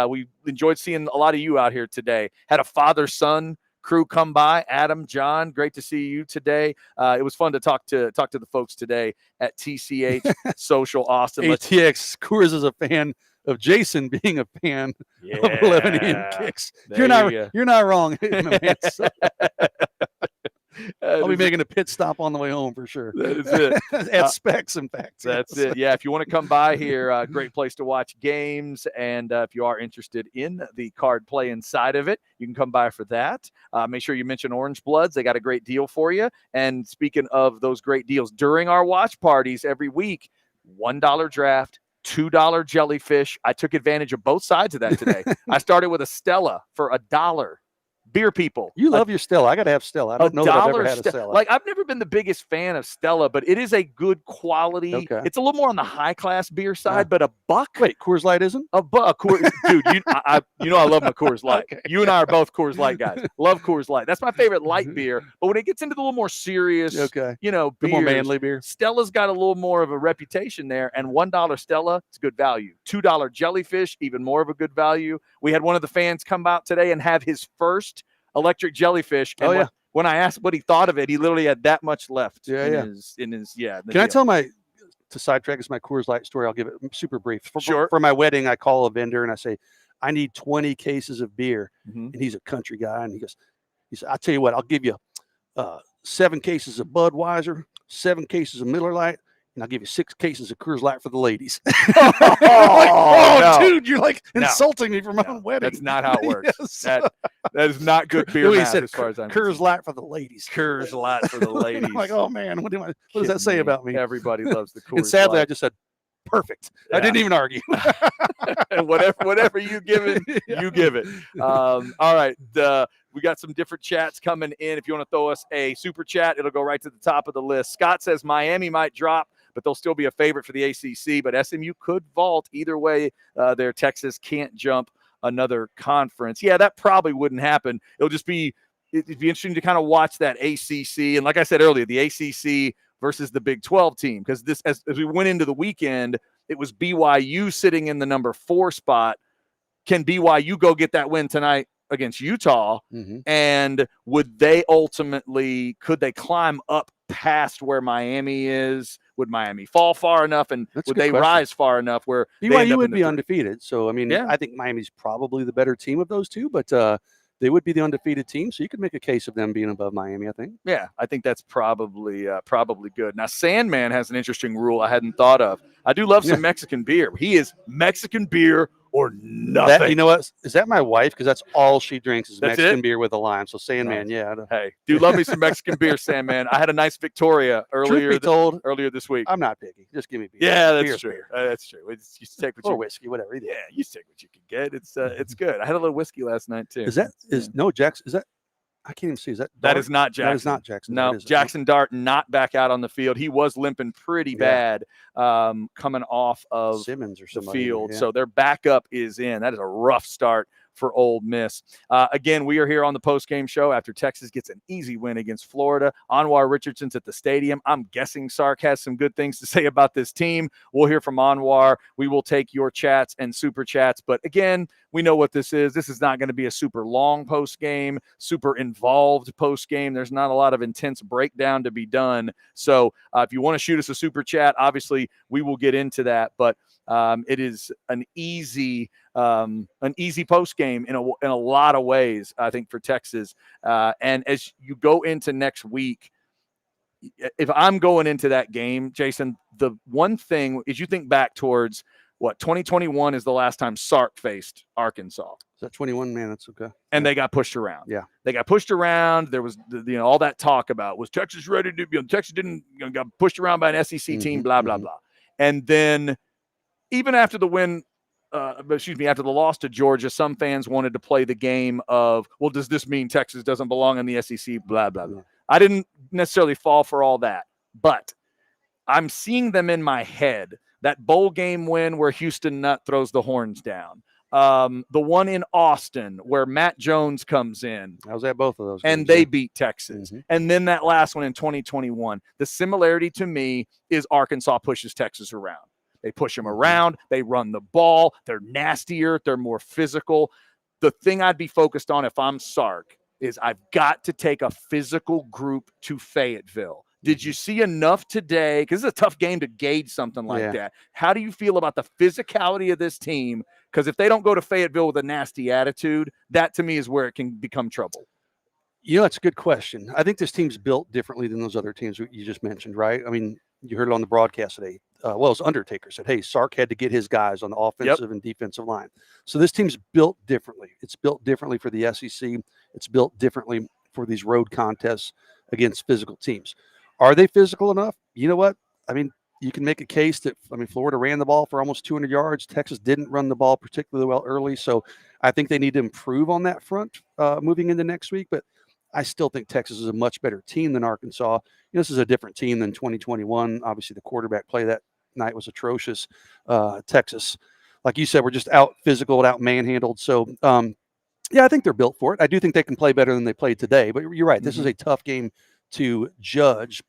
we enjoyed seeing a lot of you out here today. Had a father-son crew come by. Adam, John, great to see you today. It was fun to talk to the folks today at TCH Social Austin. ATX Coors is a fan of Jason being a fan of 11 a.m. kicks. You're not wrong. I'll be making a pit stop on the way home for sure. That's it. At Specs, in fact. That's it. Yeah, if you want to come by here, great place to watch games. And if you are interested in the card play inside of it, you can come by for that. Make sure you mention Orange Bloods. They got a great deal for you. And speaking of those great deals, during our watch parties every week, $1 draft, $2 jellyfish. I took advantage of both sides of that today. I started with a Stella for $1. beer people. You love your Stella. I got to have Stella. I don't know that I've ever had a Stella. Like, I've never been the biggest fan of Stella, but it is a good quality. Okay. It's a little more on the high class beer side, but $1. Wait, Coors Light isn't? Dude, I love my Coors Light. Okay. You and I are both Coors Light guys. Love Coors Light. That's my favorite light beer. But when it gets into the little more serious, beers, the more manly beer, Stella's got a little more of a reputation there. And $1 Stella, it's good value. $2 Jellyfish, even more of a good value. We had one of the fans come out today and have his first electric jellyfish. And when I asked what he thought of it, he literally had that much left in his. Can I tell to sidetrack is my Coors Light story? I'll give it super brief. For my wedding, I call a vendor and I say, I need 20 cases of beer. And he's a country guy. And he said, I'll tell you what, I'll give you 7 cases of Budweiser, 7 cases of Miller Lite, and I'll give you 6 cases of Coors Light for the ladies. Dude, you're like insulting me for my own wedding. That's not how it works. Yes. That is not good beer math as far as I'm concerned. Coors Light for the ladies. Coors Light for the ladies. I'm like, oh man, what does that say about me? Everybody loves the Coors And sadly, Light. I just said, perfect. I didn't even argue. And whatever you give it, you give it. All right. We got some different chats coming in. If you want to throw us a super chat, it'll go right to the top of the list. Scott says Miami might drop, but they'll still be a favorite for the ACC. But SMU could vault either way. There, Texas can't jump another conference. Yeah, that probably wouldn't happen. It'd be interesting to kind of watch that ACC. And like I said earlier, the ACC versus the Big 12 team, because this, as we went into the weekend, it was BYU sitting in the number 4 spot. Can BYU go get that win tonight against Utah? And could they climb up past where Miami is? Would Miami fall far enough, and would they rise far enough where BYU would be undefeated? So, I mean, I think Miami's probably the better team of those two, but they would be the undefeated team. So you could make a case of them being above Miami, I think. Yeah, I think that's probably good. Now, Sandman has an interesting rule I hadn't thought of. I do love some Mexican beer. He is Mexican beer or nothing. You know what? Is that my wife? Because that's all she drinks is Mexican beer with a lime. So Sandman, Hey, do love me some Mexican beer, Sandman. I had a nice Victoria earlier this week. I'm not picky. Just give me beer. Yeah, that's true. That's true. You take or whiskey, whatever. Yeah, you take what you can get. It's good. I had a little whiskey last night too. Jackson? Is that? I can't even see. Is that? Dart? That is not Jackson. That is not Jackson. No, Jackson Dart not back out on the field. He was limping pretty bad coming off of Simmons or the field. So their backup is in. That is a rough start for Ole Miss. Again, we are here on the postgame show after Texas gets an easy win against Florida. Anwar Richardson's at the stadium. I'm guessing Sark has some good things to say about this team. We'll hear from Anwar. We will take your chats and super chats. But again, we know what this is. This is not going to be a super long postgame, super involved postgame. There's not a lot of intense breakdown to be done. So if you want to shoot us a super chat, obviously we will get into that. But it is an easy post game in a lot of ways, I think, for Texas. And as you go into next week, if I'm going into that game, Jason, the one thing is you think back towards 2021 is the last time Sark faced Arkansas. Is that 21? Man, that's okay. And they got pushed around. Yeah, they got pushed around. There was all that talk about was Texas ready to? Texas didn't got pushed around by an SEC team. Blah blah blah. And then even after the win. After the loss to Georgia, some fans wanted to play the game of, well, does this mean Texas doesn't belong in the SEC? Blah, blah, blah. I didn't necessarily fall for all that, but I'm seeing them in my head. That bowl game win where Houston Nutt throws the horns down. The one in Austin where Matt Jones comes in. I was at both of those games, and they beat Texas. And then that last one in 2021. The similarity to me is Arkansas pushes Texas around. They push them around. They run the ball. They're nastier. They're more physical. The thing I'd be focused on if I'm Sark is I've got to take a physical group to Fayetteville. Did you see enough today? Because it's a tough game to gauge something like that. How do you feel about the physicality of this team? Because if they don't go to Fayetteville with a nasty attitude, that to me is where it can become trouble. That's a good question. I think this team's built differently than those other teams you just mentioned, right? I mean, you heard it on the broadcast today. As Undertaker said, hey, Sark had to get his guys on the offensive and defensive line. So this team's built differently. It's built differently for the SEC. It's built differently for these road contests against physical teams. Are they physical enough? You know what? I mean, you can make a case that, Florida ran the ball for almost 200 yards. Texas didn't run the ball particularly well early. So I think they need to improve on that front moving into next week. But I still think Texas is a much better team than Arkansas. This is a different team than 2021. Obviously, the quarterback play that night was atrocious. Texas, like you said, we're just out physical, out manhandled. So, I think they're built for it. I do think they can play better than they played today. But you're right. This is a tough game to judge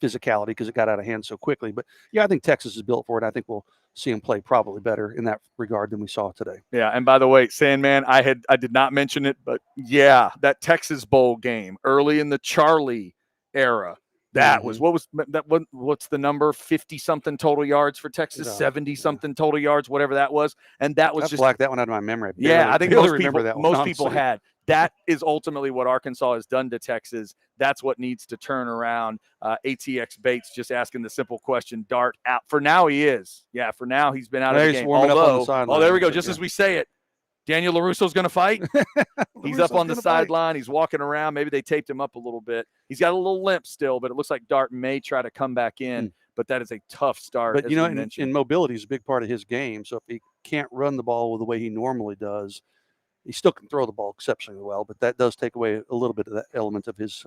physicality because it got out of hand so quickly. But, I think Texas is built for it. I think we'll see them play probably better in that regard than we saw today. Yeah, and by the way, Sandman, I did not mention it, but that Texas Bowl game early in the Charlie era, that was what's the number? 50-something total yards for Texas, 70-something total yards, whatever that was, and that was I blacked that one out of my memory. I think most people had. That is ultimately what Arkansas has done to Texas. That's what needs to turn around. ATX Bates just asking the simple question. Dart out. For now, he is. Yeah, for now, he's been out of the game. Although, there we go. Just as we say it, Daniel LaRusso's going to fight. He's up on the sideline. He's walking around. Maybe they taped him up a little bit. He's got a little limp still, but it looks like Dart may try to come back in. But that is a tough start. But, and mobility is a big part of his game. So if he can't run the ball the way he normally does, he still can throw the ball exceptionally well, but that does take away a little bit of that element of his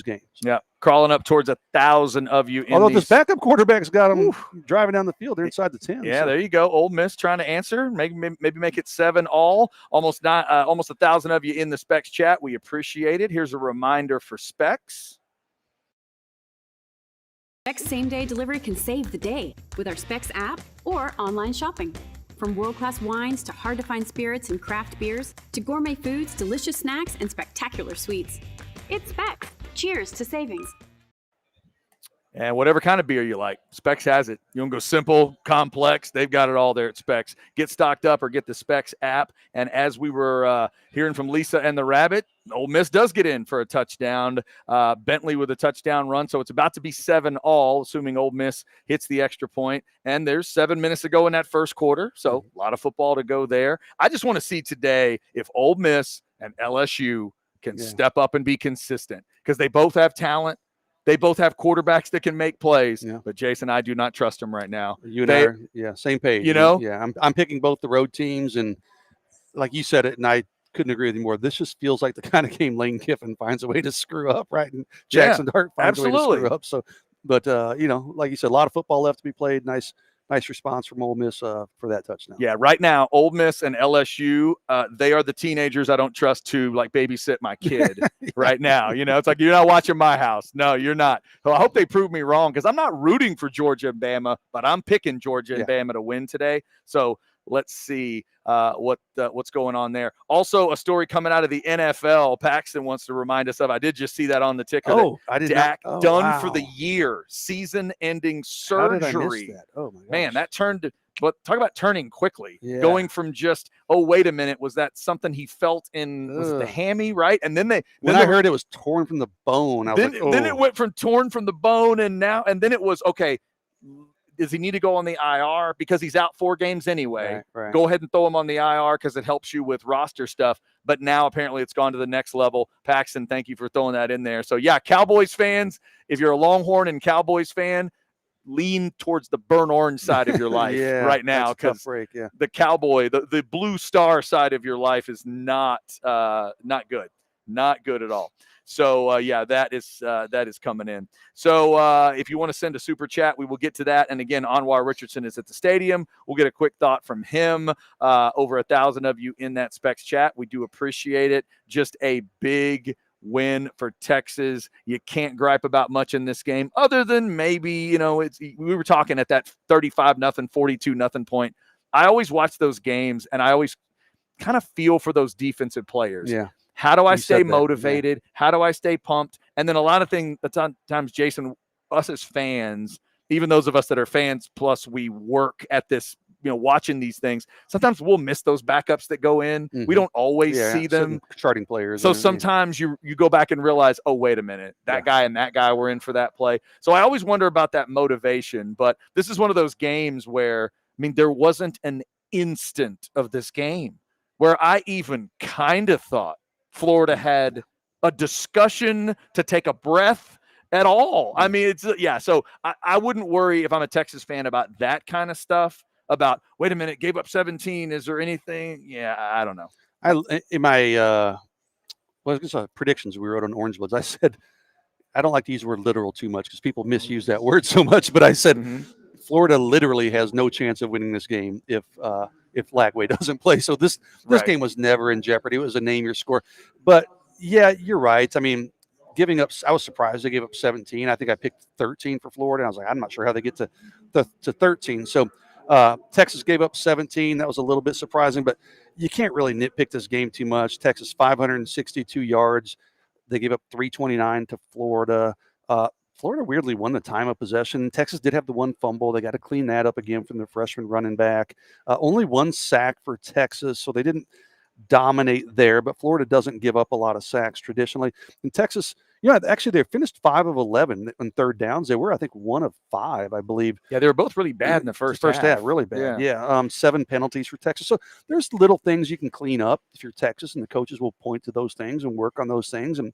game. Yeah, crawling up towards 1,000 of you. Although this backup quarterback's got him driving down the field, they're inside the 10. Yeah, there you go. Ole Miss trying to answer. Maybe make it 7 all. Almost 1,000 of you in the Specs chat. We appreciate it. Here's a reminder for Specs. Specs same-day delivery can save the day with our Specs app or online shopping. From world-class wines to hard-to-find spirits and craft beers to gourmet foods, delicious snacks, and spectacular sweets. It's Specs. Cheers to savings. And whatever kind of beer you like, Specs has it. You want to go simple, complex, they've got it all there at Specs. Get stocked up or get the Specs app. And as we were hearing from Lisa and the Rabbit, Ole Miss does get in for a touchdown. Bentley with a touchdown run. So it's about to be 7 all, assuming Ole Miss hits the extra point. And there's 7 minutes to go in that first quarter. So a lot of football to go there. I just want to see today if Ole Miss and LSU can step up and be consistent because they both have talent. They both have quarterbacks that can make plays, but Jason, I do not trust them right now. You and I are, same page. I'm picking both the road teams, and like you said it, and I couldn't agree with you more. This just feels like the kind of game Lane Kiffin finds a way to screw up, right? And Jackson Dart finds a way to screw up. So, but like you said, a lot of football left to be played. Nice response from Ole Miss for that touchdown. Yeah, right now, Ole Miss and LSU, they are the teenagers I don't trust to babysit my kid right now. It's like, you're not watching my house. No, you're not. Well, I hope they prove me wrong because I'm not rooting for Georgia and Bama, but I'm picking Georgia and Bama to win today. So let's see what's going on there. Also, a story coming out of the NFL. Paxton wants to remind us of. I did just see that on the ticker. I did Dak not. Done for the year. Season-ending surgery. How did I miss that? Oh my gosh. Man, that turned. But talk about turning quickly. Going from just, wait a minute, was that something he felt in was it the hammy, right? And then I heard it was torn from the bone. Then it went from torn from the bone, and then it was okay. Does he need to go on the IR because he's out 4 games anyway? Right. Go ahead and throw him on the IR because it helps you with roster stuff. But now apparently it's gone to the next level. Paxton, thank you for throwing that in there. So Cowboys fans, if you're a Longhorn and Cowboys fan, lean towards the burnt orange side of your life right now because the Cowboy, the blue star side of your life is not good, not good at all. So, that is coming in. So if you want to send a super chat, we will get to that. And again, Anwar Richardson is at the stadium. We'll get a quick thought from him. Over 1,000 of you in that Specs chat. We do appreciate it. Just a big win for Texas. You can't gripe about much in this game other than maybe, we were talking at that 35-0, 42-0 point. I always watch those games and I always kind of feel for those defensive players. Yeah. How do I stay motivated? Yeah. How do I stay pumped? And then a lot of things, times, Jason, us as fans, even those of us that are fans, plus we work at this, watching these things, sometimes we'll miss those backups that go in. Mm-hmm. We don't always see them. Charting players. So sometimes you go back and realize, oh, wait a minute, that guy and that guy were in for that play. So I always wonder about that motivation. But this is one of those games where, there wasn't an instant of this game where I even kind of thought Florida had a discussion to take a breath at all. I mean, it's so I wouldn't worry if I'm a Texas fan about that kind of stuff. About, wait a minute, gave up 17. Is there anything? Yeah, I don't know. In my predictions we wrote on Orange Bloods, I said I don't like to use the word literal too much because people misuse that word so much. But I said Florida literally has no chance of winning this game if Lagway doesn't play. So this game was never in jeopardy. It was a name your score. But yeah, you're right. I mean, giving up, I was surprised they gave up 17. I think I picked 13 for Florida. And I was like, I'm not sure how they get to 13. So Texas gave up 17. That was a little bit surprising, but you can't really nitpick this game too much. Texas 562 yards. They gave up 329 to Florida. Florida weirdly won the time of possession. Texas did have the one fumble. They got to clean that up again from the freshman running back. Only one sack for Texas, so they didn't dominate there, but Florida doesn't give up a lot of sacks traditionally. And Texas, actually they finished 5 of 11 on third downs. They were, I think, 1 of 5, I believe. Yeah, they were both really bad in the first half. Really bad. Yeah. 7 penalties for Texas. So there's little things you can clean up if you're Texas, and the coaches will point to those things and work on those things and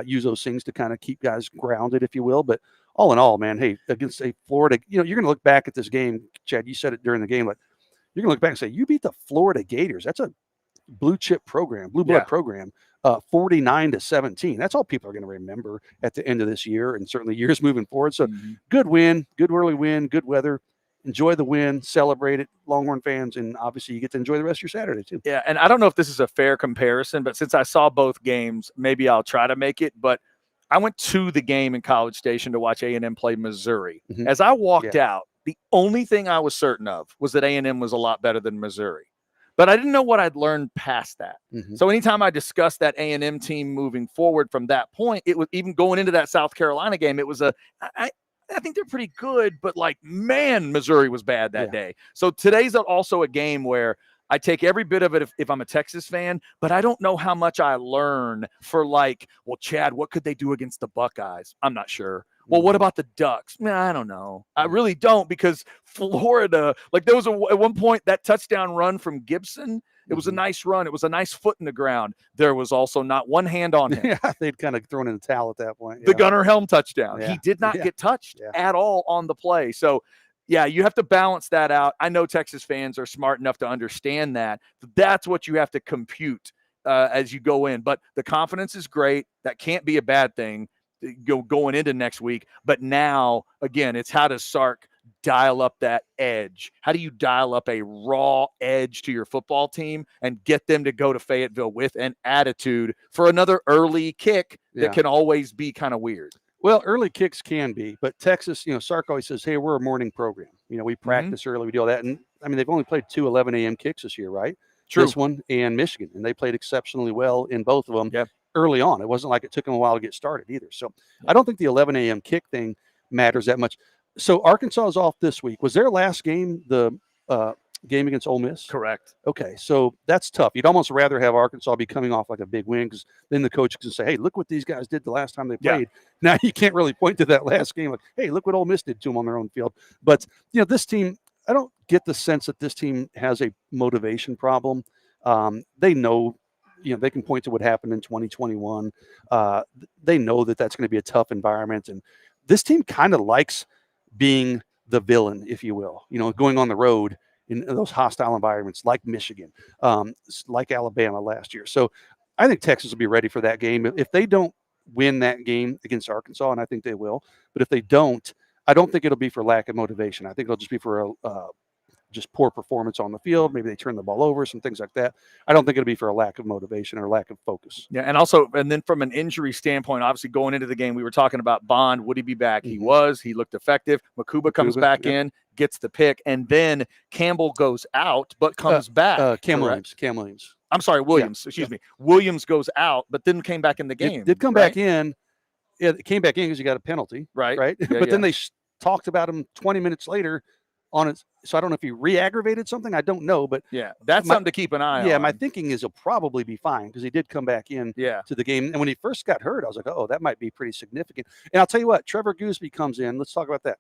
use those things to kind of keep guys grounded, if you will. But all in all, man, hey, against a Florida, you're going to look back at this game, Chad, you said it during the game, but you're going to look back and say, you beat the Florida Gators. That's a blue blood program, 49-17. That's all people are going to remember at the end of this year and certainly years moving forward. So good win, good early win, good weather. Enjoy the win, celebrate it, Longhorn fans, and obviously you get to enjoy the rest of your Saturday too. Yeah, and I don't know if this is a fair comparison, but since I saw both games, maybe I'll try to make it. But I went to the game in College Station to watch A&M play Missouri. As I walked out, the only thing I was certain of was that A&M was a lot better than Missouri. But I didn't know what I'd learned past that. So anytime I discussed that A&M team moving forward from that point, it was even going into that South Carolina game, it was I think they're pretty good, but man, Missouri was bad that day. So today's also a game where I take every bit of it if I'm a Texas fan, but I don't know how much I learn for well, Chad, what could they do against the Buckeyes? I'm not sure. Well, what about the Ducks? I don't know. I really don't, because Florida, there was at one point that touchdown run from Gibson. It was a nice run. It was a nice foot in the ground. There was also not one hand on him. Yeah, they'd kind of thrown in the towel at that point. The Gunnar Helm touchdown. He did not get touched at all on the play. So, yeah, you have to balance that out. I know Texas fans are smart enough to understand that. That's what you have to compute as you go in. But the confidence is great. That can't be a bad thing going into next week. But now, again, it's how does Sark dial up that edge? How do you dial up a raw edge to your football team and get them to go to Fayetteville with an attitude for another early kick that can always be kind of weird? Well, early kicks can be, but Texas, Sark always says, hey, we're a morning program. We practice early, we do all that. And I mean, they've only played 2 11 a.m. kicks this year, right? True. This one and Michigan, and they played exceptionally well in both of them early on. It wasn't like it took them a while to get started either. So I don't think the 11 a.m. kick thing matters that much. So Arkansas is off this week. Was their last game the game against Ole Miss? Correct. Okay, so that's tough. You'd almost rather have Arkansas be coming off like a big win, because then the coach can say, hey, look what these guys did the last time they played. Now you can't really point to that last game like, hey, look what Ole Miss did to them on their own field. But, this team, I don't get the sense that this team has a motivation problem. They know, they can point to what happened in 2021. They know that that's going to be a tough environment. And this team kind of likes being the villain, if you will, going on the road in those hostile environments like Michigan, like Alabama last year. So I think Texas will be ready for that game. If they don't win that game against Arkansas, and I think they will, but if they don't, I don't think it'll be for lack of motivation. I think it'll just be for just poor performance on the field. Maybe they turn the ball over, some things like that. I don't think it'll be for a lack of motivation or lack of focus. Yeah, and then from an injury standpoint, obviously going into the game, we were talking about Bond. Would he be back? He looked effective. Makuba comes back in, gets the pick, and then Campbell goes out, but comes back. Cam Williams. I'm sorry, Williams. Excuse me. Williams goes out, but then came back in the game. Did come back in. Yeah, it came back in because you got a penalty. Right. Yeah, but then they talked about him 20 minutes later on it. So I don't know if he re-aggravated something. I don't know, but that's something to keep an eye on. Yeah, my thinking is he'll probably be fine because he did come back in to the game. And when he first got hurt, I was like, oh, that might be pretty significant. And I'll tell you what, Trevor Gooseby comes in. Let's talk about that.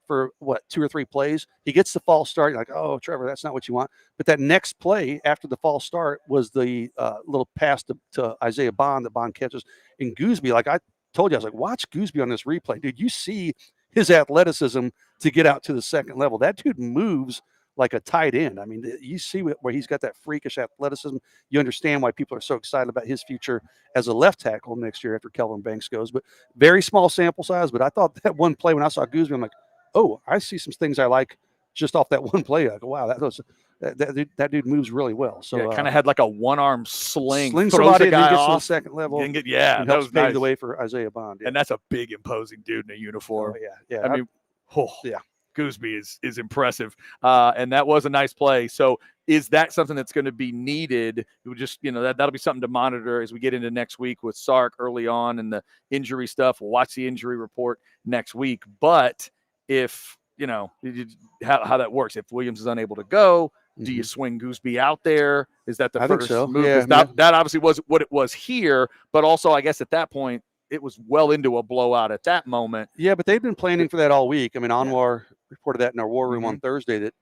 For 2 or 3 plays, he gets the false start. You're like, oh, Trevor, that's not what you want. But that next play after the false start was the little pass to Isaiah Bond that Bond catches. And Gooseby, I told you, I was like, watch Gooseby on this replay. Dude, you see his athleticism to get out to the second level. That dude moves like a tight end. I mean, you see where he's got that freakish athleticism. You understand why people are so excited about his future as a left tackle next year after Kelvin Banks goes. But very small sample size. But I thought that one play when I saw Gooseby, I'm like, oh, I see some things I like just off that one play. I go, wow, that dude moves really well. So yeah, kind of had like a one-arm sling slings throws somebody a and then guy gets to the off. second level. And And that helps was pave nice. the way for Isaiah Bond. Yeah. And that's a big, imposing dude in a uniform. Oh, yeah. I mean, yeah. Gooseby is impressive. And that was a nice play. So is that something that's going to be needed? It would just, that'll be something to monitor as we get into next week with Sark early on and the injury stuff. We'll watch the injury report next week. But if, how that works, if Williams is unable to go, do you swing Gooseby out there? Is that the first move? Yeah, that obviously was what it was here. But also, I guess at that point, it was well into a blowout at that moment. Yeah, but they've been planning for that all week. I mean, Anwar reported that in our war room on Thursday that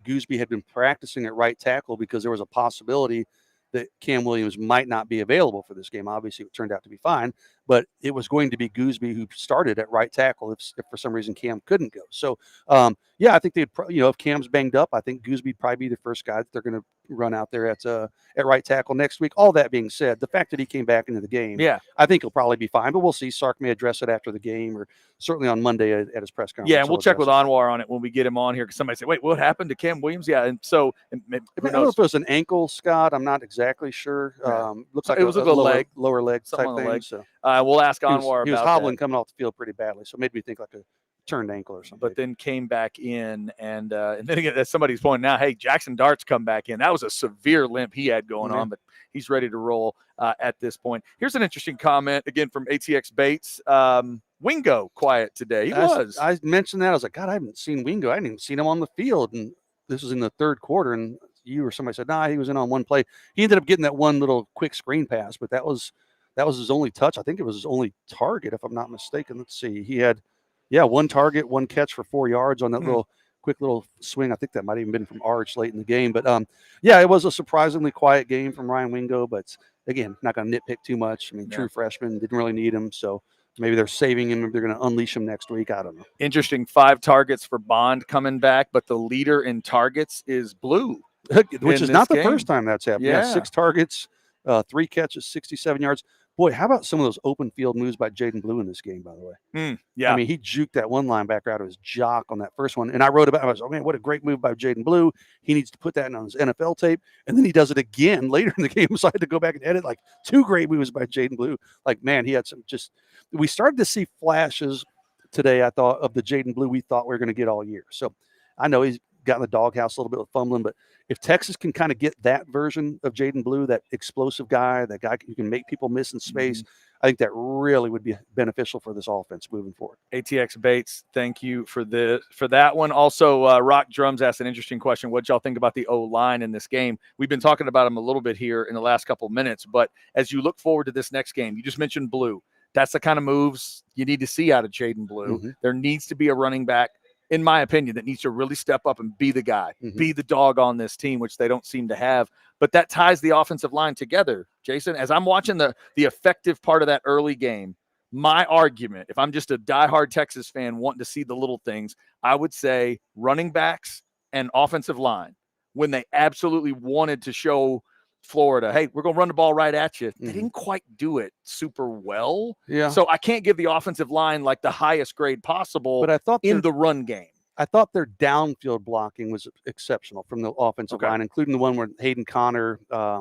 Gooseby had been practicing at right tackle because there was a possibility that Cam Williams might not be available for this game. Obviously, it turned out to be fine, but it was going to be Gooseby who started at right tackle if for some reason Cam couldn't go. So, I think they'd, if Cam's banged up, I think Gooseby would probably be the first guy that they're going to run out there at right tackle next week. All that being said, the fact that he came back into the game, I think he'll probably be fine, but we'll see. Sark may address it after the game or certainly on Monday at his press conference. Yeah, and we'll check with Anwar on it when we get him on here because somebody said, wait, what happened to Cam Williams? Yeah, and so I don't know if it was an ankle, Scott. I'm not exactly sure. Looks like it was a lower leg type thing. Leg. So we'll ask Anwar about he was hobbling coming off the field pretty badly, so it made me think like a turned ankle or something. But then came back in, and then again, as somebody's pointing out, hey, Jackson Dart's come back in. That was a severe limp he had going on, but he's ready to roll at this point. Here's an interesting comment, again, from ATX Bates. Wingo quiet today. I mentioned that. I was like, God, I haven't seen Wingo. I hadn't even seen him on the field. And this was in the third quarter, and you or somebody said, nah, he was in on one play. He ended up getting that one little quick screen pass, but that was his only touch. I think it was his only target, if I'm not mistaken. Let's see. He had, one target, one catch for 4 yards on that quick little swing. I think that might have even been from Arch late in the game. But, it was a surprisingly quiet game from Ryan Wingo. But, again, not going to nitpick too much. I mean, true freshman, didn't really need him. So maybe they're saving him. Maybe they're going to unleash him next week. I don't know. Interesting 5 targets for Bond coming back. But the leader in targets is Blue. Which is not the first time that's happened. Yeah, 6 targets, 3 catches, 67 yards. Boy, how about some of those open field moves by Jaden Blue in this game, by the way? I mean, he juked that one linebacker out of his jock on that first one. And I wrote about it. I was like, man, what a great move by Jaden Blue. He needs to put that on his NFL tape. And then he does it again later in the game. So I had to go back and edit like 2 great moves by Jaden Blue. Like, man, he had some we started to see flashes today, I thought, of the Jaden Blue we thought we were going to get all year. So I know he's got in the doghouse a little bit with fumbling, but if Texas can kind of get that version of Jaden Blue, that explosive guy, that guy who can make people miss in space, I think that really would be beneficial for this offense moving forward. ATX Bates, thank you for that one. Also, Rock Drums asked an interesting question. What y'all think about the O-line in this game? We've been talking about him a little bit here in the last couple of minutes, but as you look forward to this next game, you just mentioned Blue. That's the kind of moves you need to see out of Jaden Blue. There needs to be a running back, in my opinion, that needs to really step up and be the guy, be the dog on this team, which they don't seem to have. But that ties the offensive line together, Jason. As I'm watching the effective part of that early game, my argument, if I'm just a diehard Texas fan wanting to see the little things, I would say running backs and offensive line, when they absolutely wanted to show Florida, hey, we're going to run the ball right at you. They didn't quite do it super well. Yeah. So I can't give the offensive line like the highest grade possible, but I thought in the run game. I thought their downfield blocking was exceptional from the offensive line, including the one where Hayden Connor, I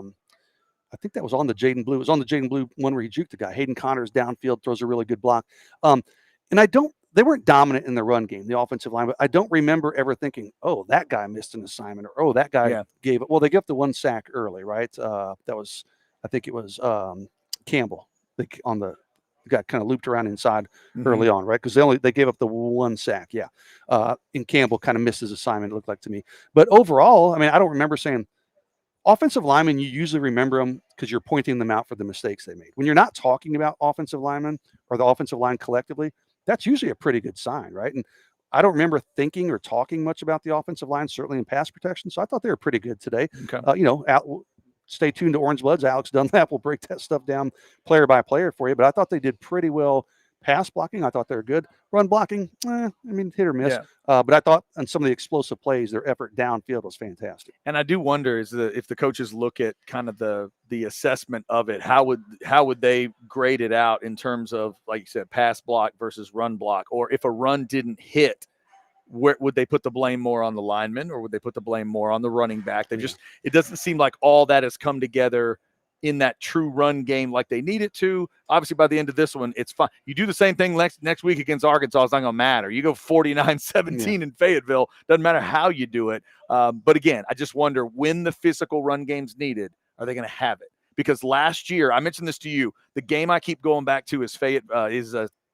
think that was on the Jaden Blue. It was on the Jaden Blue one where he juked the guy. Hayden Connor's downfield throws a really good block. And they weren't dominant in the run game, the offensive line, but I don't remember ever thinking, oh, that guy missed an assignment, or, oh, that guy gave it. Well, they gave up the 1 sack early, right? I think it was Campbell got kind of looped around inside early on, right? Because they gave up the 1 sack, and Campbell kind of missed his assignment, it looked like to me. But overall, I mean, I don't remember saying offensive linemen, you usually remember them because you're pointing them out for the mistakes they made. When you're not talking about offensive linemen or the offensive line collectively, that's usually a pretty good sign, right? And I don't remember thinking or talking much about the offensive line, certainly in pass protection. So I thought they were pretty good today. Stay tuned to Orange Bloods. Alex Dunlap will break that stuff down player by player for you. But I thought they did pretty well Pass blocking, I thought they were good. Run blocking, I mean, hit or miss. Yeah. But I thought on some of the explosive plays, their effort downfield was fantastic. And I do wonder if the coaches look at kind of the assessment of it, how would they grade it out in terms of, like you said, pass block versus run block, or if a run didn't hit, where would they put the blame more on the lineman, or would they put the blame more on the running back? It doesn't seem like all that has come together in that true run game like they need it to. Obviously, by the end of this one, it's fine. You do the same thing next week against Arkansas, it's not going to matter. You go 49-17 in Fayetteville, doesn't matter how you do it. But again, I just wonder, when the physical run game's needed, are they going to have it? Because last year, I mentioned this to you, the game I keep going back to is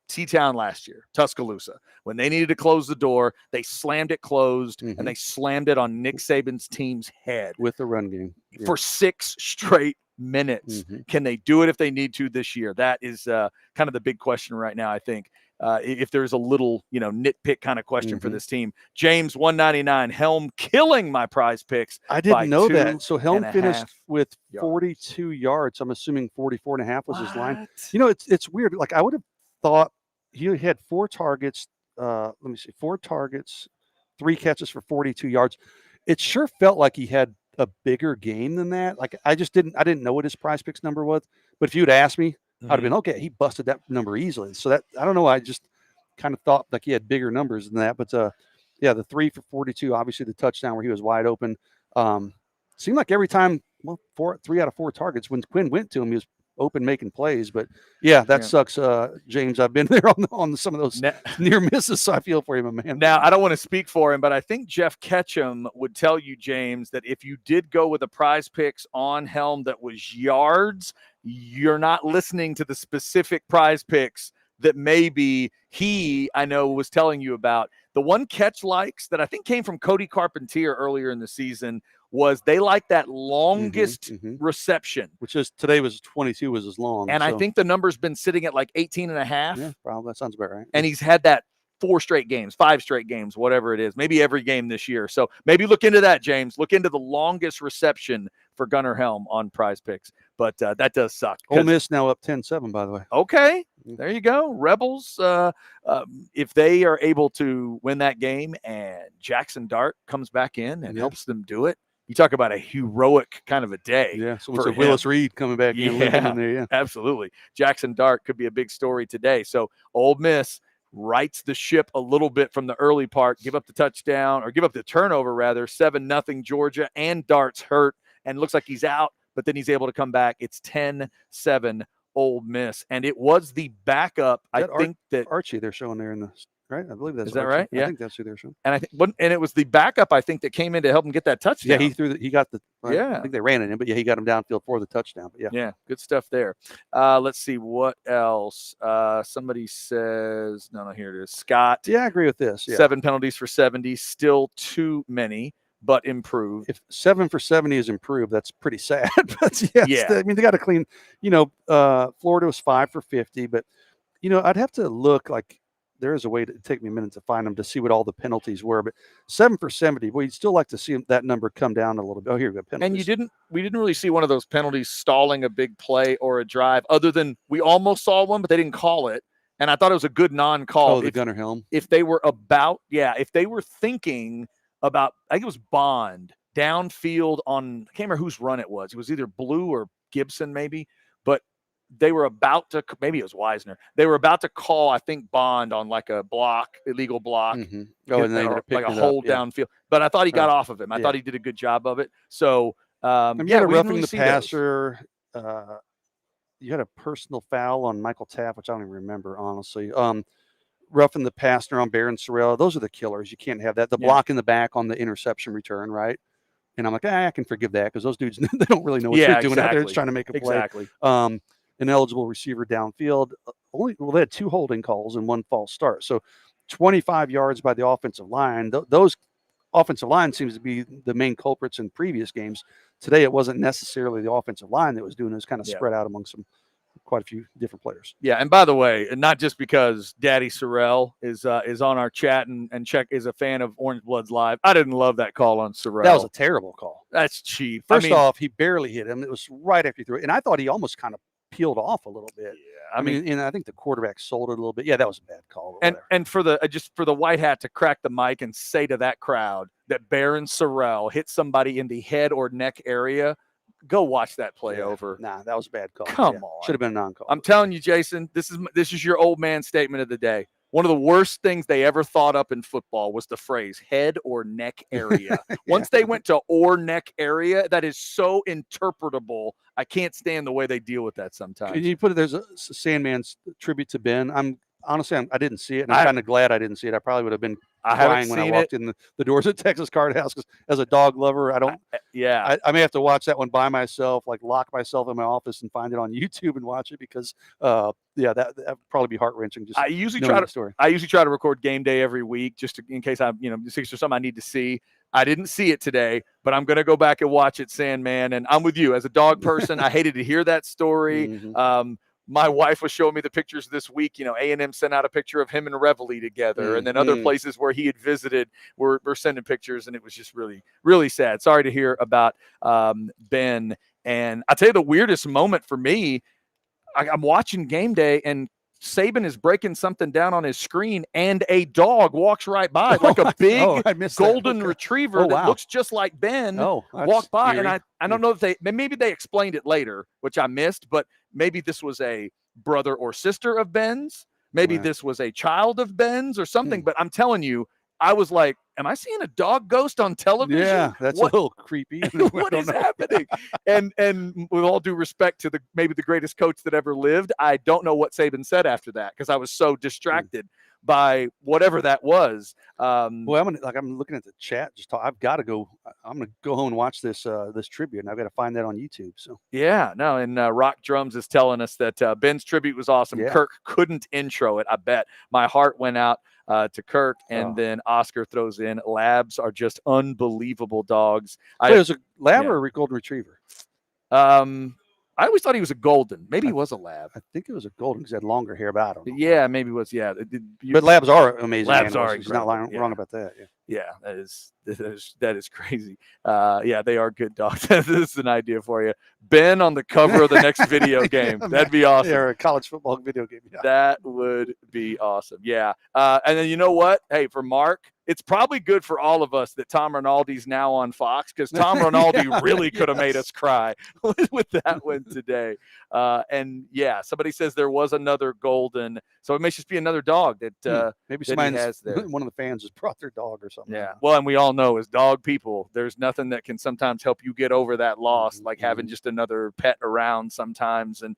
T-Town last year, Tuscaloosa. When they needed to close the door, they slammed it closed, and they slammed it on Nick Saban's team's head. With the run game. For 6 straight minutes. Can they do it if they need to this year? That is kind of the big question right now, I think. If there's a little, nitpick kind of question for this team. James 199, Helm killing my prize picks. I didn't know that. So Helm finished with 42 yards. I'm assuming 44.5 was his line. It's weird. Like, I would have thought he had 4 targets. 4 targets, 3 catches for 42 yards. It sure felt like he had a bigger game than that. Like, I didn't know what his prize picks number was, but if you'd asked me, I'd have been, okay, he busted that number easily. So that, I don't know. I just kind of thought like he had bigger numbers than that, but the 3 for 42, obviously the touchdown where he was wide open. Seemed like every time, 3 out of 4 targets when Quinn went to him, he was open making plays. But that sucks, James. I've been there on some of those near misses, so I feel for you, my man. Now, I don't want to speak for him, but I think Jeff Ketchum would tell you, James, that if you did go with a prize picks on Helm that was yards, you're not listening to the specific prize picks that maybe I know was telling you about. The one catch likes that I think came from Cody Carpentier earlier in the season was they like that longest reception. Which is, today was 22 was as long. And I think the number's been sitting at like 18.5. Yeah, probably. That sounds about right. And he's had that 4 straight games, 5 straight games, whatever it is, maybe every game this year. So maybe look into that, James. Look into the longest reception for Gunnar Helm on prize picks. But that does suck. Ole Miss now up 10-7, by the way. Okay. There you go. Rebels, if they are able to win that game and Jackson Dart comes back in and helps them do it, you talk about a heroic kind of a day. Yeah, so it's Willis Reed coming back in there. Yeah, absolutely. Jackson Dart could be a big story today. So Ole Miss rights the ship a little bit from the early part, give up the touchdown, or give up the turnover, rather, 7-0 Georgia, and Dart's hurt, and looks like he's out, but then he's able to come back. It's 10-7 Ole Miss, and it was the backup. I think that Archie they're showing there in the right. I believe that's is that Archie. right? Yeah, I think that's who they're showing. And and it was the backup, I think, that came in to help him get that touchdown. Yeah, he got the. I think they ran it in, but he got him downfield for the touchdown. But yeah, good stuff there. Let's see what else. Somebody says no. Here it is. Scott. Yeah, I agree with this. Yeah. 7 penalties for 70, still too many, but improved. If 7 for 70 is improved, that's pretty sad. But I mean, they got to clean. Florida was 5 for 50, but I'd have to look. Like, there is a way to take me a minute to find them to see what all the penalties were. But 7 for 70, well, you'd still like to see that number come down a little bit. Oh, here we go. Penalties. And we didn't really see one of those penalties stalling a big play or a drive, other than we almost saw one, but they didn't call it. And I thought it was a good non-call. Oh, the Gunnar Helm. If they were thinking about, I think it was Bond downfield on, I can't remember whose run it was. It was either Blue or Gibson, maybe, but they were about to, maybe it was Wisner. They were about to call, I think, Bond on like a illegal block. Oh, and they were like a hold downfield. But I thought he got off of him. I thought he did a good job of it. So, we had a roughing the passer. You had a personal foul on Michael Taft, which I don't even remember, honestly. Roughing the passer on Barron Sorrell. Those are the killers. You can't have that. The block in the back on the interception return, right? And I'm like, I can forgive that because those dudes, they don't really know what they're doing out there. Just trying to make a play. Exactly. Ineligible receiver downfield. They had 2 holding calls and 1 false start. So 25 yards by the offensive line. Those offensive line seems to be the main culprits in previous games. Today, it wasn't necessarily the offensive line that was doing it. It was kind of spread out among quite a few different players. Yeah, and by the way, not just because Daddy Sorrell is on our chat and is a fan of Orange Bloods Live. I didn't love that call on Sorrell. That was a terrible call. That's cheap. First off, he barely hit him. It was right after he threw it. And I thought he almost kind of peeled off a little bit. Yeah, I mean, and I think the quarterback sold it a little bit. Yeah, that was a bad call. And for the just for the white hat to crack the mic and say to that crowd that Barron Sorrell hit somebody in the head or neck area, go watch that play over. Nah, that was a bad call. Come on, should have been a non-call. I'm telling you, Jason, this is your old man statement of the day. One of the worst things they ever thought up in football was the phrase head or neck area. Once they went to or neck area, that is so interpretable. I can't stand the way they deal with that sometimes. Can you put it? There's a Sandman's tribute to Ben. I didn't see it, and I'm kind of glad I didn't see it. I probably would have been crying when I walked in the doors at Texas Card House, because as a dog lover, I may have to watch that one by myself, like lock myself in my office and find it on YouTube and watch it, because that would probably be heart-wrenching. Just I usually try to record game day every week, just in case there's something I need to see. I didn't see it today, but I'm going to go back and watch it, Sandman. And I'm with you as a dog person. I hated to hear that story. Mm-hmm. My wife was showing me the pictures this week. A&M sent out a picture of him and Reveille together. And then other places where he had visited were sending pictures. And it was just really, really sad. Sorry to hear about Ben. And I'll tell you the weirdest moment for me, I'm watching game day and Saban is breaking something down on his screen and a dog walks right by, like a big golden retriever that looks just like Ben walked by. Eerie. And I don't know if maybe they explained it later, which I missed, but maybe this was a brother or sister of Ben's. Maybe this was a child of Ben's or something. But I'm telling you, I was like, am I seeing a dog ghost on television? Yeah, that's a little creepy. What is happening? And with all due respect to maybe the greatest coach that ever lived, I don't know what Saban said after that, because I was so distracted by whatever that was. I'm looking at the chat. I've got to go. I'm going to go home and watch this tribute, and I've got to find that on YouTube. So and Rock Drums is telling us that Ben's tribute was awesome. Yeah. Kirk couldn't intro it. I bet my heart went out to Kirk, and then Oscar throws in, labs are just unbelievable dogs. It was a lab or a golden retriever? I always thought he was a golden. Maybe he was a lab. I think it was a golden because he had longer hair, but I don't know. Yeah, maybe it was. Yeah, but labs are amazing. Labs animals. are He's not wrong about that. Yeah, that is crazy. They are good dogs. This is an idea for you. Ben on the cover of the next video game. That'd be awesome. Yeah, a college football video game. Yeah. That would be awesome. Yeah. And then you know what? Hey, for Mark, it's probably good for all of us that Tom Rinaldi's now on Fox, because Tom Rinaldi really could have made us cry with that one today. Somebody says there was another golden, so it may just be another dog that maybe somebody has there. One of the fans just brought their dog or something. Yeah. Well, and we all know as dog people, there's nothing that can sometimes help you get over that loss, like having just another pet around sometimes. And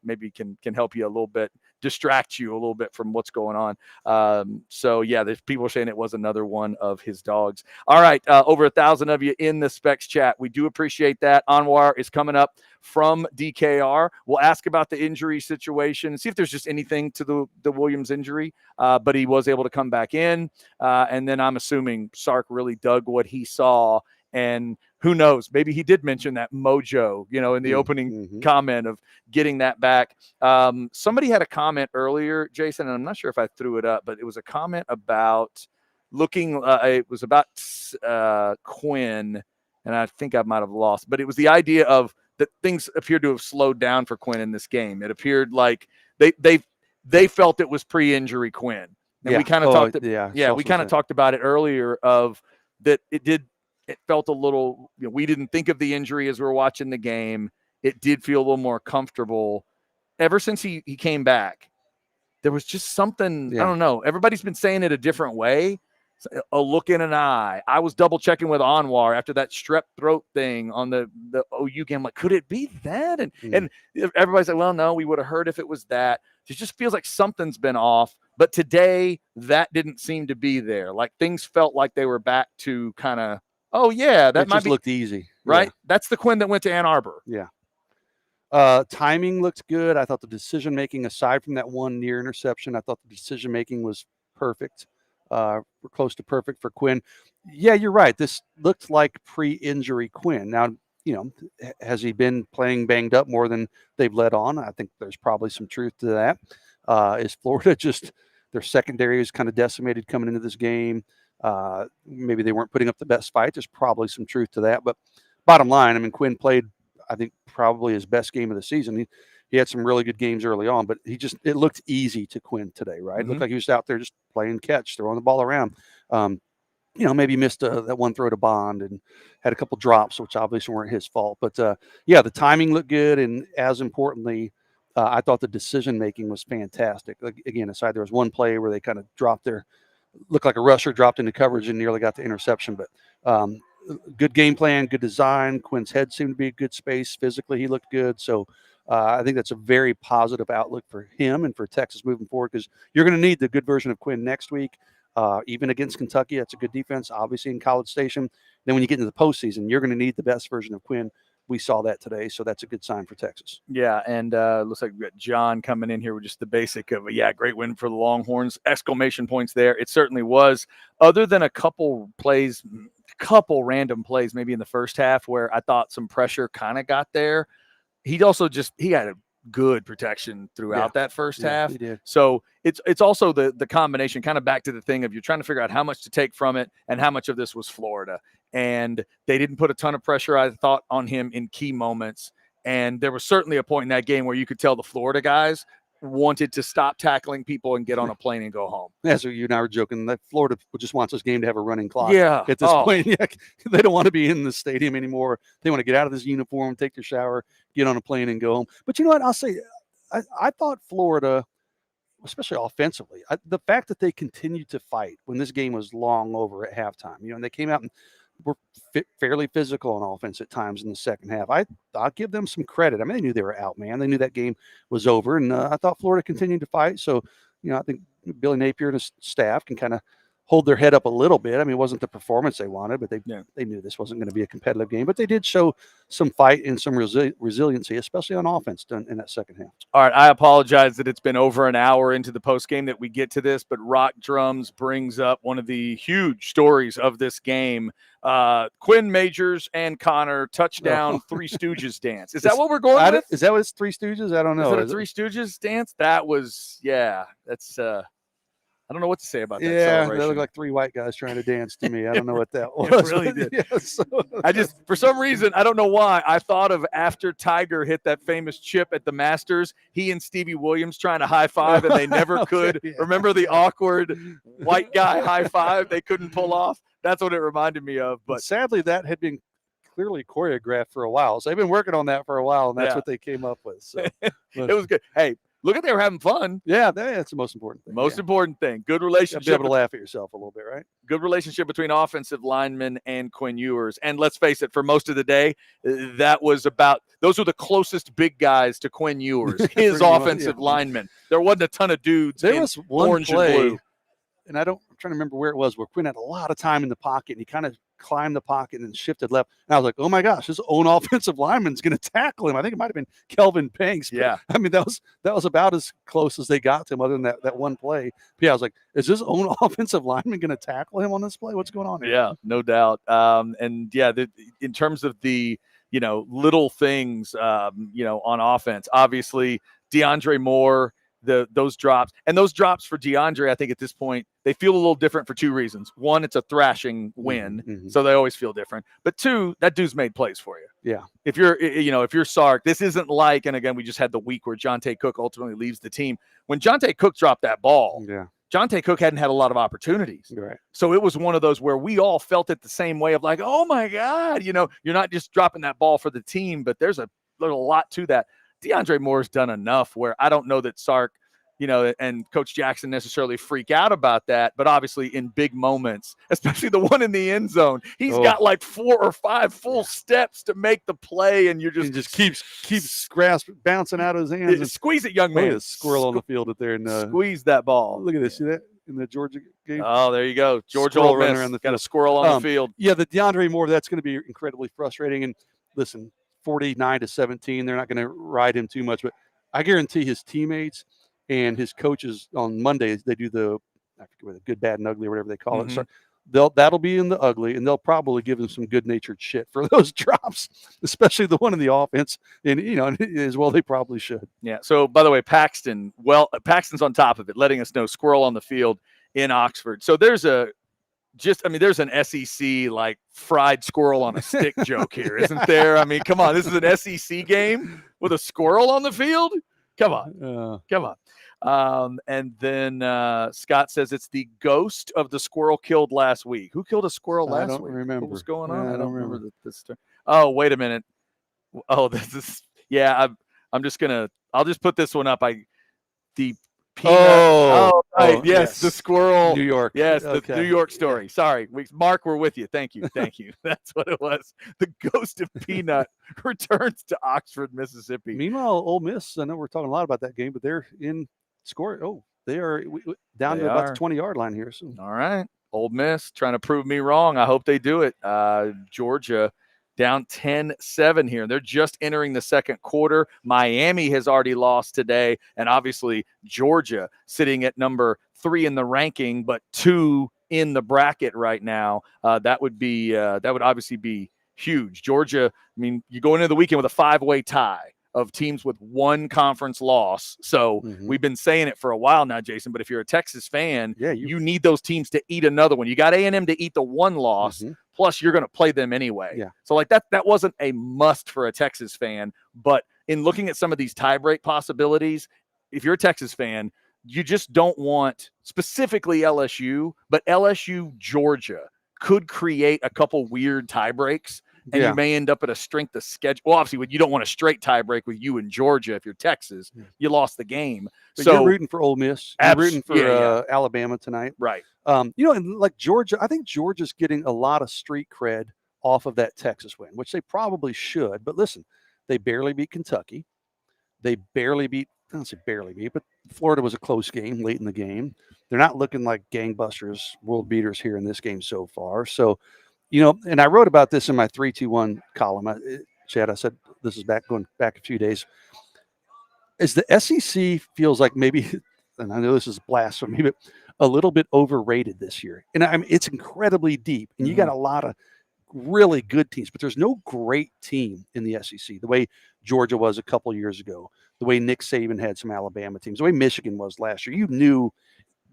maybe can help you a little bit, distract you a little bit from what's going on. There's people saying it was another one of his dogs. All right. Over 1,000 of you in the Specs chat. We do appreciate that. Anwar is coming up from DKR. We'll ask about the injury situation and see if there's just anything to the Williams injury. But he was able to come back in. And then I'm assuming Sark really dug what he saw. And who knows, maybe he did mention that mojo, in the opening comment of getting that back. Somebody had a comment earlier, Jason, and I'm not sure if I threw it up, but it was a comment about it was about Quinn, and I think I might have lost, but it was the idea of that things appeared to have slowed down for Quinn in this game. It appeared like they felt it was pre-injury Quinn. And we kind of talked about it earlier of that it felt a little, we didn't think of the injury as we were watching the game. It did feel a little more comfortable. Ever since he came back, there was just something, I don't know. Everybody's been saying it a different way. A look in an eye. I was double checking with Anwar after that strep throat thing on the OU game. Like, could it be that? And everybody's like, well, no, we would have heard if it was that. It just feels like something's been off. But today, that didn't seem to be there. Like, things felt like they were back to kind of, that might looked easy, right? Yeah. That's the Quinn that went to Ann Arbor. Yeah. Timing looked good. I thought the decision making, aside from that one near interception, I thought the decision making was perfect. Close to perfect for Quinn. Yeah, you're right. This looked like pre-injury Quinn. Now, has he been playing banged up more than they've let on? I think there's probably some truth to that. Is Florida just their secondary is kind of decimated coming into this game? Maybe they weren't putting up the best fight. There's probably some truth to that. But bottom line, I mean, Quinn played, I think probably his best game of the season. He had some really good games early on, but it looked easy to Quinn today, right? It looked like he was out there just playing catch, throwing the ball around. Maybe missed that one throw to Bond and had a couple drops, which obviously weren't his fault. But the timing looked good, and as importantly, I thought the decision making was fantastic. Like, again, aside there was one play where they kind of looked like a rusher dropped into coverage and nearly got the interception, but good game plan, good design. Quinn's head seemed to be a good space. Physically, he looked good. So I think that's a very positive outlook for him and for Texas moving forward, because you're going to need the good version of Quinn next week. Even against Kentucky, that's a good defense, obviously in College Station. Then when you get into the postseason, you're going to need the best version of Quinn. We saw that today, so that's a good sign for Texas. Yeah, and looks like we've got John coming in here with just the basic of, great win for the Longhorns. Exclamation points there. It certainly was. Other than a couple random plays, maybe in the first half where I thought some pressure kind of got there, he had a good protection throughout that first half. He did. So it's also the combination, kind of back to the thing of you're trying to figure out how much to take from it and how much of this was Florida. And they didn't put a ton of pressure, I thought, on him in key moments. And there was certainly a point in that game where you could tell the Florida guys wanted to stop tackling people and get on a plane and go home. Yeah, so you and I were joking that Florida just wants this game to have a running clock. Yeah. At this point, they don't want to be in the stadium anymore. They want to get out of this uniform, take their shower, get on a plane, and go home. But you know what? I'll say, I thought Florida, especially offensively, the fact that they continued to fight when this game was long over at halftime, and they came out and were fairly physical on offense at times in the second half. I'll give them some credit. I mean, they knew they were out, man. They knew that game was over, and I thought Florida continued to fight. So, I think Billy Napier and his staff can kind of hold their head up a little bit. I mean, it wasn't the performance they wanted, but they knew this wasn't going to be a competitive game. But they did show some fight and some resiliency, especially on offense in that second half. All right, I apologize that it's been over an hour into the postgame that we get to this, but Rock Drums brings up one of the huge stories of this game. Quinn Majors and Connor touchdown, Three Stooges dance. Is that what we're going with? Is that what it's Three Stooges? I don't know. Is it a Three Stooges dance? That was, that's I don't know what to say about that celebration. They look like three white guys trying to dance to me. I don't know what that was. It really did. I just, for some reason, I don't know why, I thought of after Tiger hit that famous chip at the Masters, he and Stevie Williams trying to high five and they never could. Remember the awkward white guy high five they couldn't pull off? That's what it reminded me of. But sadly, that had been clearly choreographed for a while. So they've been working on that for a while, and that's what they came up with. So it was good. Hey, look at they were having fun. Yeah, that's the most important thing. Most important thing. Good relationship. Be able to laugh at yourself a little bit, right? Good relationship between offensive linemen and Quinn Ewers. And let's face it, for most of the day, those were the closest big guys to Quinn Ewers, his offensive linemen. There wasn't a ton of dudes. There was one orange play, and blue. And I'm trying to remember where it was, where Quinn had a lot of time in the pocket, and he kind of climbed the pocket and then shifted left. And I was like, oh my gosh, his own offensive lineman's going to tackle him. I think it might have been Kelvin Banks. Yeah. I mean, that was about as close as they got to him, other than that one play. But I was like, is his own offensive lineman going to tackle him on this play? What's going on here? Yeah, no doubt. In terms of the, little things, on offense, obviously DeAndre Moore, those drops for DeAndre, I think at this point they feel a little different for two reasons. One, it's a thrashing win, so they always feel different. But two, that dude's made plays for you. Yeah. If you're Sark, this isn't like, and again, we just had the week where Jonte Cook ultimately leaves the team. When Jonte Cook dropped that ball, Jonte Cook hadn't had a lot of opportunities. Right. So it was one of those where we all felt it the same way of like, oh my God, you're not just dropping that ball for the team, but there's a lot to that. DeAndre Moore's done enough where I don't know that Sark, and Coach Jackson necessarily freak out about that, but obviously in big moments, especially the one in the end zone, he's got like 4 or 5 full steps to make the play, and you're just keeps bouncing out of his hands. Squeeze it, young man. Squirrel on the field up there, and squeeze that ball. Look at this. See that in the Georgia game? Oh, there you go. Georgia Ole Miss got a squirrel on the field. Yeah, the DeAndre Moore, that's going to be incredibly frustrating. And listen, 49-17, they're not going to ride him too much, but I guarantee his teammates and his coaches on Mondays, they do the good, bad, and ugly, or whatever they call it. So that'll be in the ugly, and they'll probably give him some good-natured shit for those drops, especially the one in the offense. And as well, they probably should. Yeah. So by the way, Paxton's on top of it, letting us know squirrel on the field in Oxford. So there's a just, I mean, there's an SEC like fried squirrel on a stick joke here, isn't there? I mean, come on, this is an SEC game with a squirrel on the field. Come on, come on. And then Scott says it's the ghost of the squirrel killed last week. Who killed a squirrel last week? I don't remember. What was going on? Yeah, I don't remember this. Oh, wait a minute. Oh, this is, yeah. I'm just gonna. I'll just put this one up. The peanut. Right. Yes, the squirrel. New York. Yes, the New York story. Sorry, Mark, we're with you. Thank you. That's what it was. The ghost of Peanut returns to Oxford, Mississippi. Meanwhile, Ole Miss. I know we're talking a lot about that game, but they're in score. Oh, they are down to about the 20-yard line here. So. All right, Ole Miss trying to prove me wrong. I hope they do it. Georgia down 10-7 here. They're just entering the second quarter. Miami has already lost today, and obviously Georgia sitting at number 3 in the ranking, but 2 in the bracket right now. That would obviously be huge. Georgia, I mean, you go into the weekend with a 5-way tie of teams with 1 conference loss. So we've been saying it for a while now, Jason, but if you're a Texas fan, you need those teams to eat another one. You got A&M to eat the 1 loss, plus you're going to play them anyway. Yeah. So like that wasn't a must for a Texas fan, but in looking at some of these tiebreak possibilities, if you're a Texas fan, you just don't want specifically LSU, but LSU, Georgia could create a couple weird tiebreaks. And you may end up at a strength of schedule. Well, obviously, you don't want a straight tie break with you and Georgia. If you're Texas, you lost the game. But so you're rooting for Ole Miss. You're rooting for Alabama tonight. Right. And like Georgia, I think Georgia's getting a lot of street cred off of that Texas win, which they probably should. But listen, they barely beat Kentucky. They barely beat, I don't say barely beat, but Florida was a close game late in the game. They're not looking like gangbusters, world beaters here in this game so far. So, and I wrote about this in my 3-2-1 column. Chad, I said this is going back a few days. As the SEC feels like maybe, and I know this is blasphemy, but a little bit overrated this year. And I mean, it's incredibly deep, and you got a lot of really good teams, but there's no great team in the SEC the way Georgia was a couple years ago, the way Nick Saban had some Alabama teams, the way Michigan was last year. You knew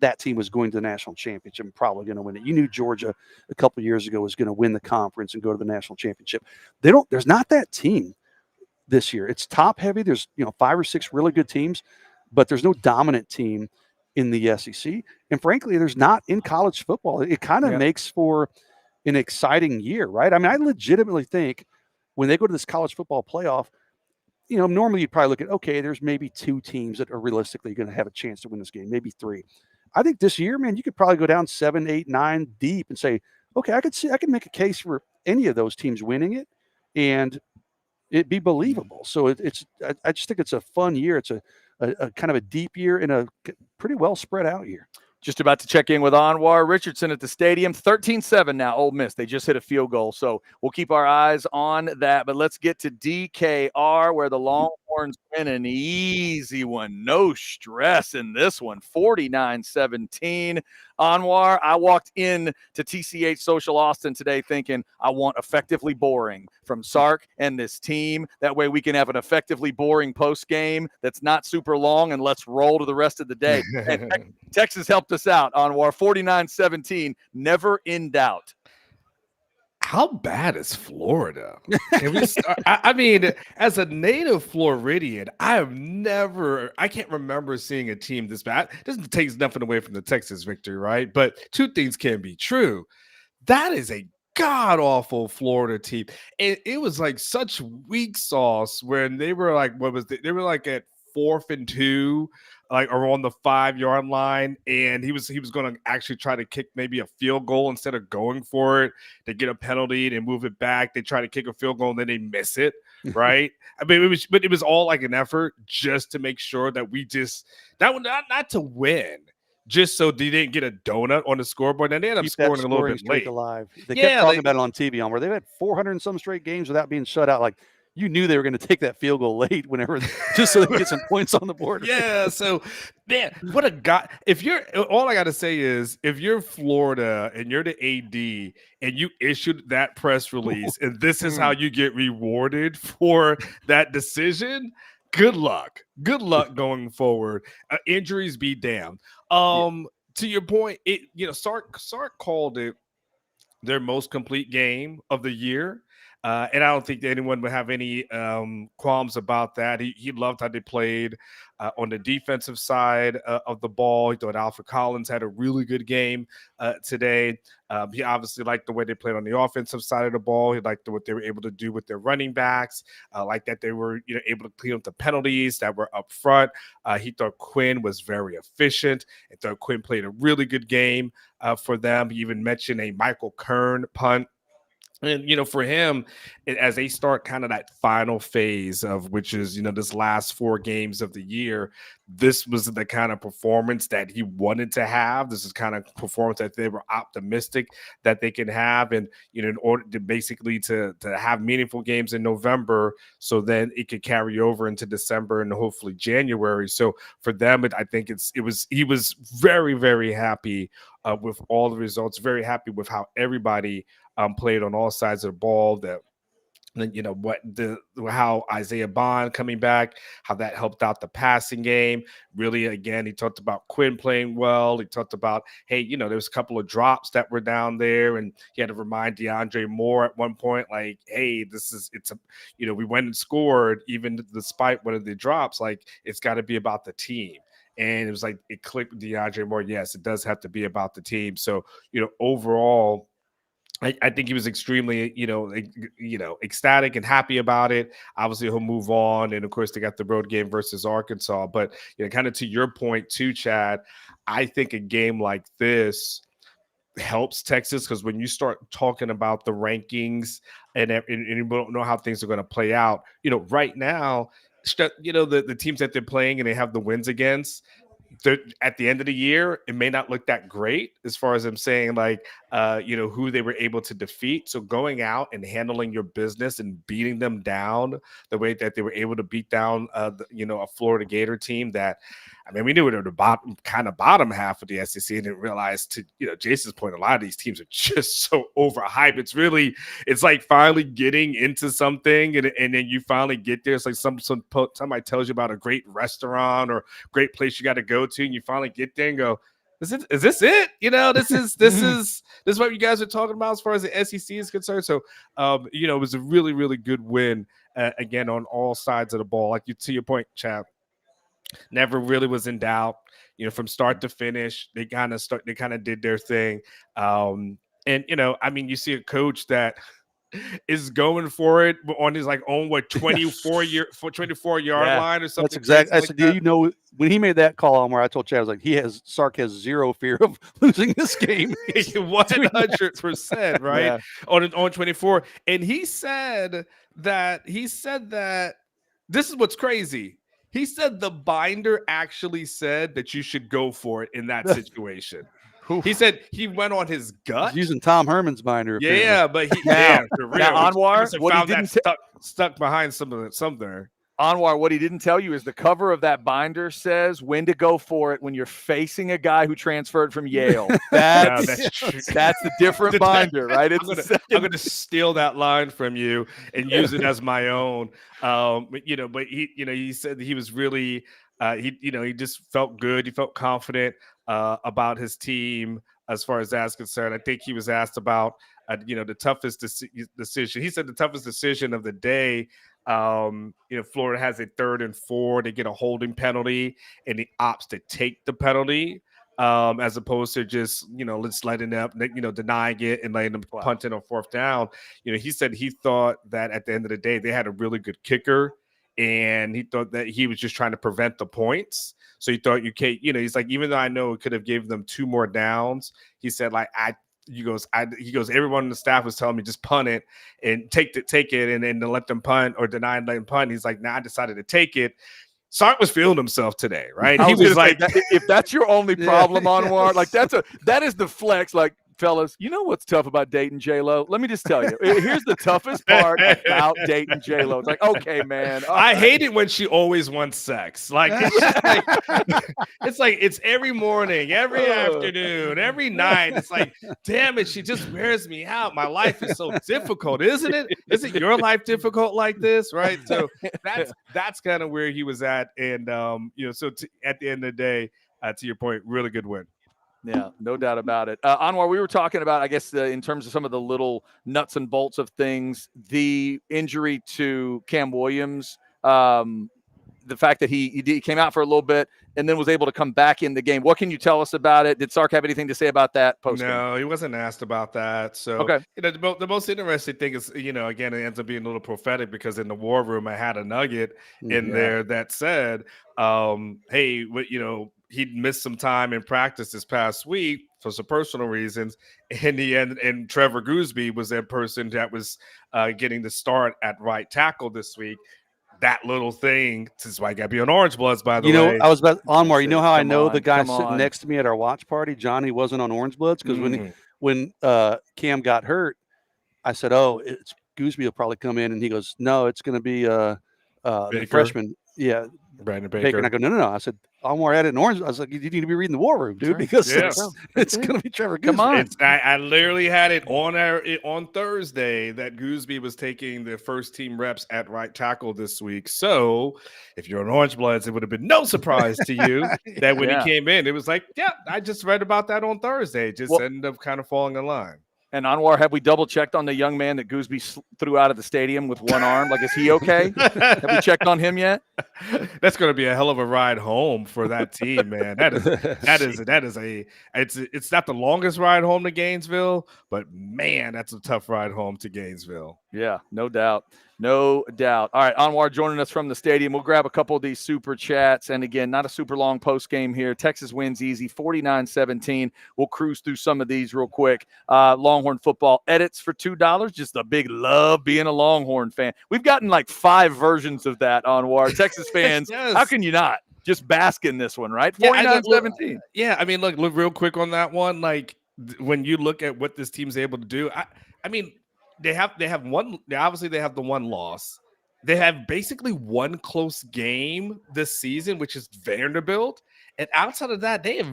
that team was going to the national championship and probably going to win it. You knew Georgia a couple of years ago was going to win the conference and go to the national championship. There's not that team this year. It's top heavy. There's 5 or 6 really good teams, but there's no dominant team in the SEC. And frankly, there's not in college football. It kind of makes for an exciting year, right? I mean, I legitimately think when they go to this college football playoff, normally you'd probably look at, okay, there's maybe 2 teams that are realistically going to have a chance to win this game, maybe 3. I think this year, man, you could probably go down 7, 8, 9 deep and say, okay, I can make a case for any of those teams winning it and it'd be believable. So I just think it's a fun year. It's a kind of a deep year and a pretty well spread out year. Just about to check in with Anwar Richardson at the stadium. 13-7 now, Ole Miss. They just hit a field goal, so we'll keep our eyes on that. But let's get to DKR, where the Longhorns win an easy one. No stress in this one, 49-17. Anwar, I walked in to TCH Social Austin today thinking I want effectively boring from Sark and this team. That way we can have an effectively boring post game that's not super long, and let's roll to the rest of the day. And Texas helped us out, Anwar. 49-17, never in doubt. How bad is Florida? I mean, as a native Floridian, I can't remember seeing a team this bad. Doesn't take nothing away from the Texas victory, right? But 2 things can be true. That is a god-awful Florida team. It was like such weak sauce when they were like, they were like at 4th and 2, like or on the 5-yard line, and he was going to actually try to kick maybe a field goal instead of going for it. They get a penalty and move it back. They try to kick a field goal and then they miss it, right? I mean, it was all like an effort just to make sure that that would not to win, just so they didn't get a donut on the scoreboard. And they ended up scoring a little bit late. Alive. They kept talking about it on TV, where they've had 400 and some straight games without being shut out. Like, you knew they were going to take that field goal late whenever, just so they could get some points on the board. Yeah. So, man, what a guy. All I got to say is, if you're Florida and you're the AD and you issued that press release and this is how you get rewarded for that decision, good luck. Good luck going forward. Injuries be damned. To your point, Sark called it their most complete game of the year. And I don't think that anyone would have any qualms about that. He loved how they played on the defensive side of the ball. He thought Alfred Collins had a really good game today. He obviously liked the way they played on the offensive side of the ball. He liked what they were able to do with their running backs, like that they were able to clean up the penalties that were up front. He thought Quinn was very efficient. He thought Quinn played a really good game for them. He even mentioned a Michael Kern punt. And, for him, as they start kind of that final phase of which is, this last 4 games of the year, this was the kind of performance that he wanted to have. This is kind of performance that they were optimistic that they can have. And, in order to basically to have meaningful games in November, so then it could carry over into December and hopefully January. So for them, I think he was very, very happy with all the results, very happy with how everybody played on all sides of the ball. That how Isaiah Bond coming back, how that helped out the passing game. Really, again, he talked about Quinn playing well. He talked about, hey, there was a couple of drops that were down there, and he had to remind DeAndre Moore at one point, like, hey, we went and scored even despite one of the drops. Like, it's got to be about the team. And it was like it clicked with DeAndre Moore. Yes, it does have to be about the team. So, overall, I think he was extremely, ecstatic and happy about it. Obviously, he'll move on. And, of course, they got the road game versus Arkansas. But, kind of to your point too, Chad, I think a game like this helps Texas because when you start talking about the rankings and you don't know how things are going to play out, right now, the teams that they're playing and they have the wins against, at the end of the year, it may not look that great as far as I'm saying, like, who they were able to defeat. So going out and handling your business and beating them down the way that they were able to beat down, a Florida Gator team that, we knew it were the bottom half of the SEC and didn't realize, to Jason's point, a lot of these teams are just so overhyped. It's like finally getting into something, and then you finally get there. It's like somebody tells you about a great restaurant or great place you got to go to, and you finally get there and go, is this it? This is what you guys are talking about as far as the SEC is concerned. So, it was a really, really good win again on all sides of the ball. Like to your point, Chad. Never really was in doubt, from start to finish. They kind of did their thing. And, you see a coach that is going for it on his own 24-yard line or something. That's exactly. I said, when he made that call on where I told Chad, I was like, Sark has zero fear of losing this game. 100%, right? Yeah. On 24. And he said that this is what's crazy. He said the binder actually said that you should go for it in that situation. He said he went on his gut. He's using Tom Herman's binder. Yeah, but Anwar, what he didn't stuck behind something. Anwar, what he didn't tell you is the cover of that binder says when to go for it when you're facing a guy who transferred from Yale. That's the different binder, right? I'm going to steal that line from you and use it as my own. But he said that he was really, he just felt good. He felt confident about his team as far as that's concerned. I think he was asked about, the toughest decision. He said the toughest decision of the day. Florida has a 3rd and 4. They get a holding penalty, and he opts to take the penalty as opposed to just, let's letting up, denying it and letting them punt it on 4th down. He said he thought that at the end of the day, they had a really good kicker, and he thought that he was just trying to prevent the points. So he thought he's like, even though I know it could have given them 2 more downs, he said, he goes, everyone on the staff was telling me just punt it and take it and then let them punt or deny and let them punt. He's like, I decided to take it. Sark was feeling himself today, right? He was like, if that's your only problem, Anwar, that is the flex. Like, fellas, you know what's tough about dating J-Lo? Let me just tell you. Here's the toughest part about dating J-Lo. It's like, okay, man. I hate it when she always wants sex. It's every morning, every afternoon, every night. It's like, damn it, she just wears me out. My life is so difficult, isn't it? Isn't your life difficult like this, right? So that's kind of where he was at. And, at the end of the day, to your point, really good win. Yeah, no doubt about it. Anwar, we were talking about, I guess, in terms of some of the little nuts and bolts of things, the injury to Cam Williams, the fact that he came out for a little bit and then was able to come back in the game. What can you tell us about it? Did Sark have anything to say about that post game? No, he wasn't asked about that. So, okay. The most interesting thing is, again, it ends up being a little prophetic because in the war room, I had a nugget in there that said, hey, he'd missed some time in practice this past week for some personal reasons. In the end, and Trevor Gooseby was that person that was getting the start at right tackle this week. That little thing, this is why I got to be on Orange Bloods, by the way. I was about Onmar. You know how I know the guy sitting next to me at our watch party, Johnny, wasn't on Orange Bloods? Because when Cam got hurt, I said, "Oh, it's Gooseby will probably come in," and he goes, "No, it's going to be the freshman." Yeah, Brandon Baker. And I go, no. I said, Onwar had it in Orange. I was like, you need to be reading the War Room, dude, because it's going to be Trevor Gooseby. Come on. I literally had it on Thursday that Gooseby was taking the first team reps at right tackle this week. So if you're on Orange Bloods, it would have been no surprise to you that when he came in, it was like, I just read about that on Thursday. Just ended up kind of falling in line. And Anwar, have we double checked on the young man that Gooseby threw out of the stadium with one arm? Like, is he okay? Have we checked on him yet? That's going to be a hell of a ride home for that team, man. It's not the longest ride home to Gainesville, but man, that's a tough ride home to Gainesville. Yeah, no doubt. No doubt. All right, Anwar joining us from the stadium. We'll grab a couple of these super chats. And again, not a super long post game here. Texas wins easy, 49-17. We'll cruise through some of these real quick. Longhorn football edits for $2. Just a big love being a Longhorn fan. We've gotten like 5 versions of that, Anwar. Texas fans, how can you not? Just bask in this one, right? 49-17. Yeah, I mean, look real quick on that one. Like, when you look at what this team's able to do, I mean, They have one. Obviously, they have the one loss. They have basically one close game this season, which is Vanderbilt. And outside of that, they have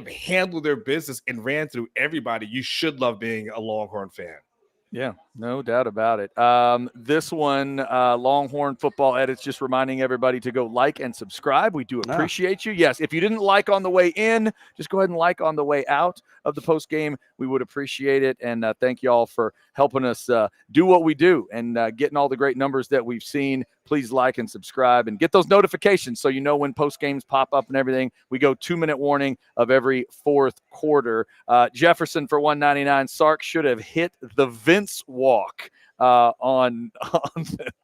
handled their business and ran through everybody. You should love being a Longhorn fan. Yeah, no doubt about it. This one, Longhorn football edits, just reminding everybody to go like and subscribe. We do appreciate you. Yes, if you didn't like on the way in, just go ahead and like on the way out of the post game. We would appreciate it. And thank you all for helping us do what we do and getting all the great numbers that we've seen. Please like and subscribe and get those notifications so you know when post games pop up and everything. We go 2-minute warning of every fourth quarter. Jefferson for $1.99. Sark should have hit the Vince walk on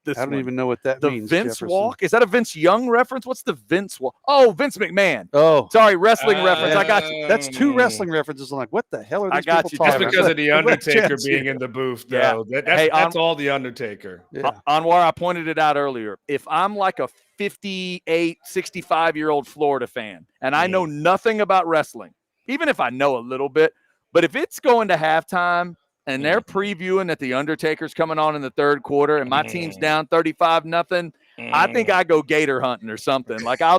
this. I don't even know what that means. The Vince Jefferson. walk? Is that a Vince Young reference? What's the Vince walk? Oh, Vince McMahon. Oh, sorry, wrestling reference. I got you. That's 2 wrestling references. I'm like, what the hell are these people talking Just about? because of the Undertaker being in the booth, though. That's all the Undertaker. Yeah. Anwar, I pointed it out earlier. If I'm like a 58, 65-year-old Florida fan and I know nothing about wrestling, even if I know a little bit, but if it's going to halftime and they're previewing that the Undertaker's coming on in the third quarter and my team's down 35-0, I think I go gator hunting or something. Like I'm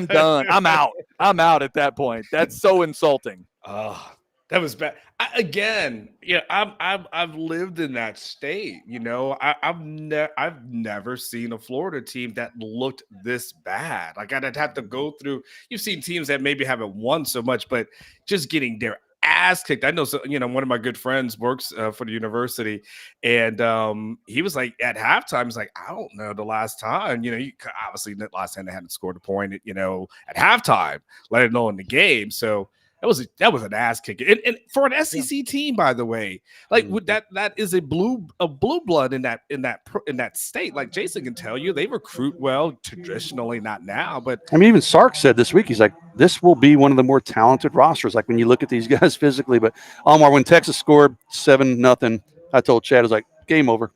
done. I'm out at that point. That's so insulting. Oh, that was bad. I've lived in that state. I've never seen a Florida team that looked this bad. Like, I'd have to go through. You've seen teams that maybe haven't won so much, but just getting their ass kicked. I know, one of my good friends works for the university, and he was like, at halftime, he's like, I don't know the last time. Obviously, the last time they hadn't scored a point, at halftime, let alone in the game. So that was an ass kick, and for an SEC team, by the way, like that is a blue blood in that state. Like Jason can tell you, they recruit well traditionally, not now, but I mean, even Sark said this week, he's like, this will be one of the more talented rosters. Like when you look at these guys physically, but Omar, when Texas scored 7-0, I told Chad, I was like, game over.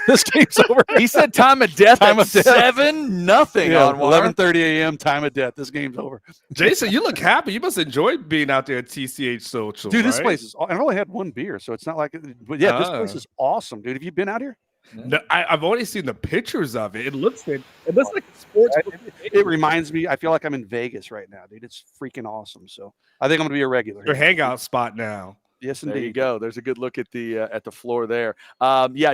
This game's over. He said time of death at 7-0. Yeah, 11:30 a.m. time of death. This game's over. Jason, you look happy. You must enjoy being out there at TCH Social. Dude, this place is – I've only had 1 beer, so it's not like – but, yeah, this place is awesome, dude. Have you been out here? No, I've only seen the pictures of it. It looks like a sports book. It reminds me – I feel like I'm in Vegas right now, dude. It's freaking awesome. So I think I'm going to be a regular. Your hangout spot now. Yes, There you indeed. go. There's a good look at the floor there.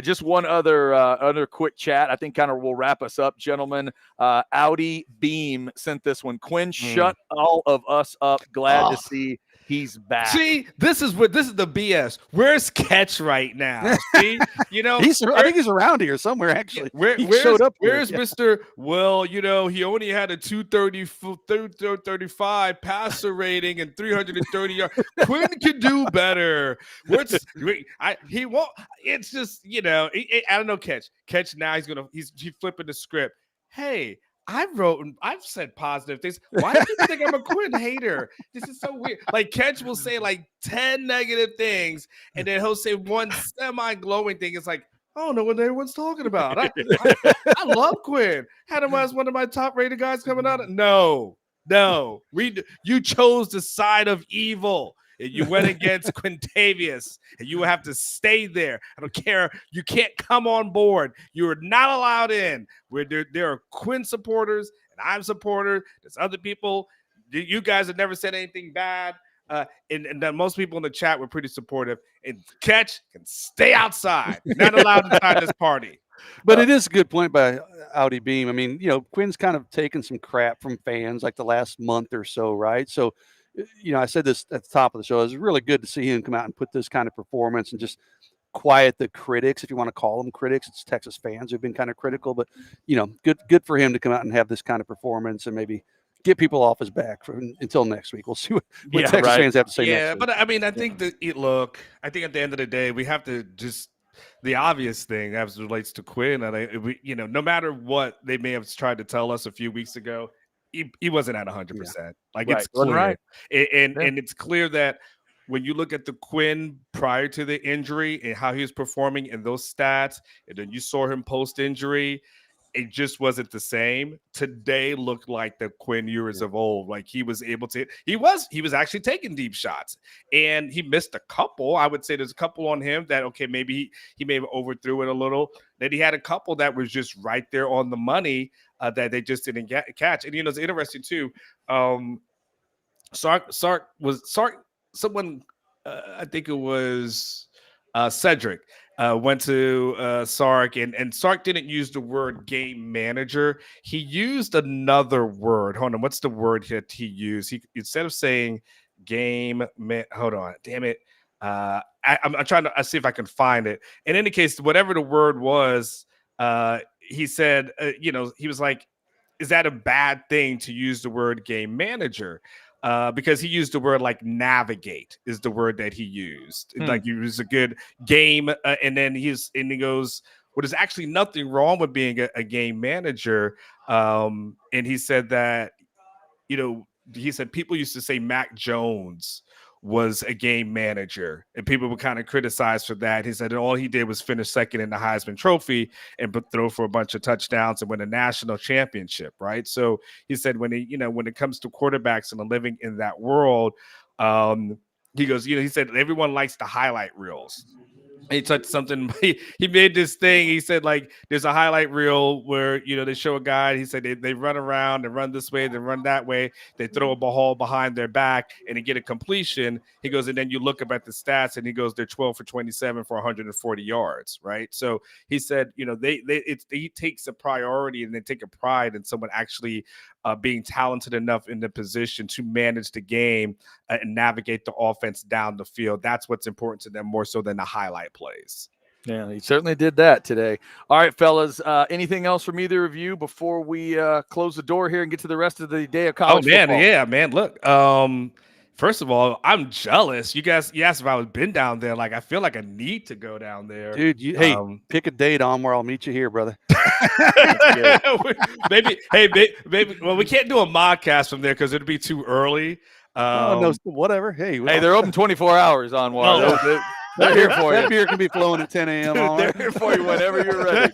Just one other quick chat. I think kind of will wrap us up, gentlemen. Audi Beam sent this one. Quinn, shut all of us up. Glad to see he's back. See, this is the BS. Where's Catch right now? See, I think he's around here somewhere. Actually, he showed up. Where's Mr.? Well, he only had a 235 passer rating and 330 yards. Quinn can do better. He won't. It's just I don't know. Catch now. He's flipping the script. Hey. I've said positive things. Why do people think I'm a Quinn hater? This is so weird. Like Catch will say like 10 negative things, and then he'll say one semi-glowing thing. It's like, I don't know what everyone's talking about. I love Quinn. Had him as one of my top-rated guys coming out. No. You chose the side of evil. You went against Quintavious, and you have to stay there. I don't care. You can't come on board. You are not allowed in. There are Quinn supporters, and I'm supporter. There's other people. You guys have never said anything bad. And most people in the chat were pretty supportive. And Catch can stay outside. Not allowed inside this party. But it is a good point by Audi Beam. I mean, Quinn's kind of taken some crap from fans like the last month or so, right? So, I said this at the top of the show. It was really good to see him come out and put this kind of performance and just quiet the critics, if you want to call them critics. It's Texas fans who've been kind of critical, but good for him to come out and have this kind of performance and maybe get people off his back until next week. We'll see what Texas fans have to say next week. But I mean, I think at the end of the day, we have to just the obvious thing as it relates to Quinn. And no matter what they may have tried to tell us a few weeks ago, he wasn't at 100%. It's clear. Right. And it's clear that when you look at the Quinn prior to the injury and how he was performing in those stats, and then you saw him post-injury, it just wasn't the same. Today looked like the Quinn years of old. Like he was able to, he was actually taking deep shots, and he missed a couple. I would say there's a couple on him that, okay, maybe he may have overthrew it a little. Then he had a couple that was just right there on the money that they just didn't catch. And, it's interesting too. Sark, someone, I think it was Cedric, went to Sark, and Sark didn't use the word game manager. He used another word. Hold on. What's the word that he used? He, instead of saying hold on. Damn it. I'm trying to see if I can find it. In any case, whatever the word was, he said, he was like, is that a bad thing to use the word game manager? Because he used the word like navigate is the word that he used. Like he was a good game. And then he goes, well, there's actually nothing wrong with being a game manager. And he said that, he said people used to say Mac Jones was a game manager, and people were kind of criticized for that. He said all he did was finish second in the Heisman Trophy and throw for a bunch of touchdowns and win a national championship, right? So he said when it comes to quarterbacks and living in that world, he goes, he said everyone likes the highlight reels. He touched something. He made this thing. He said, like, there's a highlight reel where, they show a guy. He said they run around and run this way, they run that way. They throw a ball behind their back and they get a completion. He goes, and then you look up at the stats and he goes, they're 12 for 27 for 140 yards, right? So he said, he takes a priority and they take a pride in someone actually being talented enough in the position to manage the game and navigate the offense down the field. That's what's important to them more so than the highlight plays. Yeah, he certainly did that today. All right, fellas, anything else from either of you before we close the door here and get to the rest of the day of college football? Yeah, man. Look, first of all, I'm jealous. You asked if I was been down there. Like, I feel like I need to go down there. Dude, pick a date on where I'll meet you here, brother. maybe. Well, we can't do a modcast from there because it'd be too early. No, whatever. Hey, they're open 24 hours on water. They're here for you. That beer can be flowing at 10 a.m. They're here for you whenever you're ready.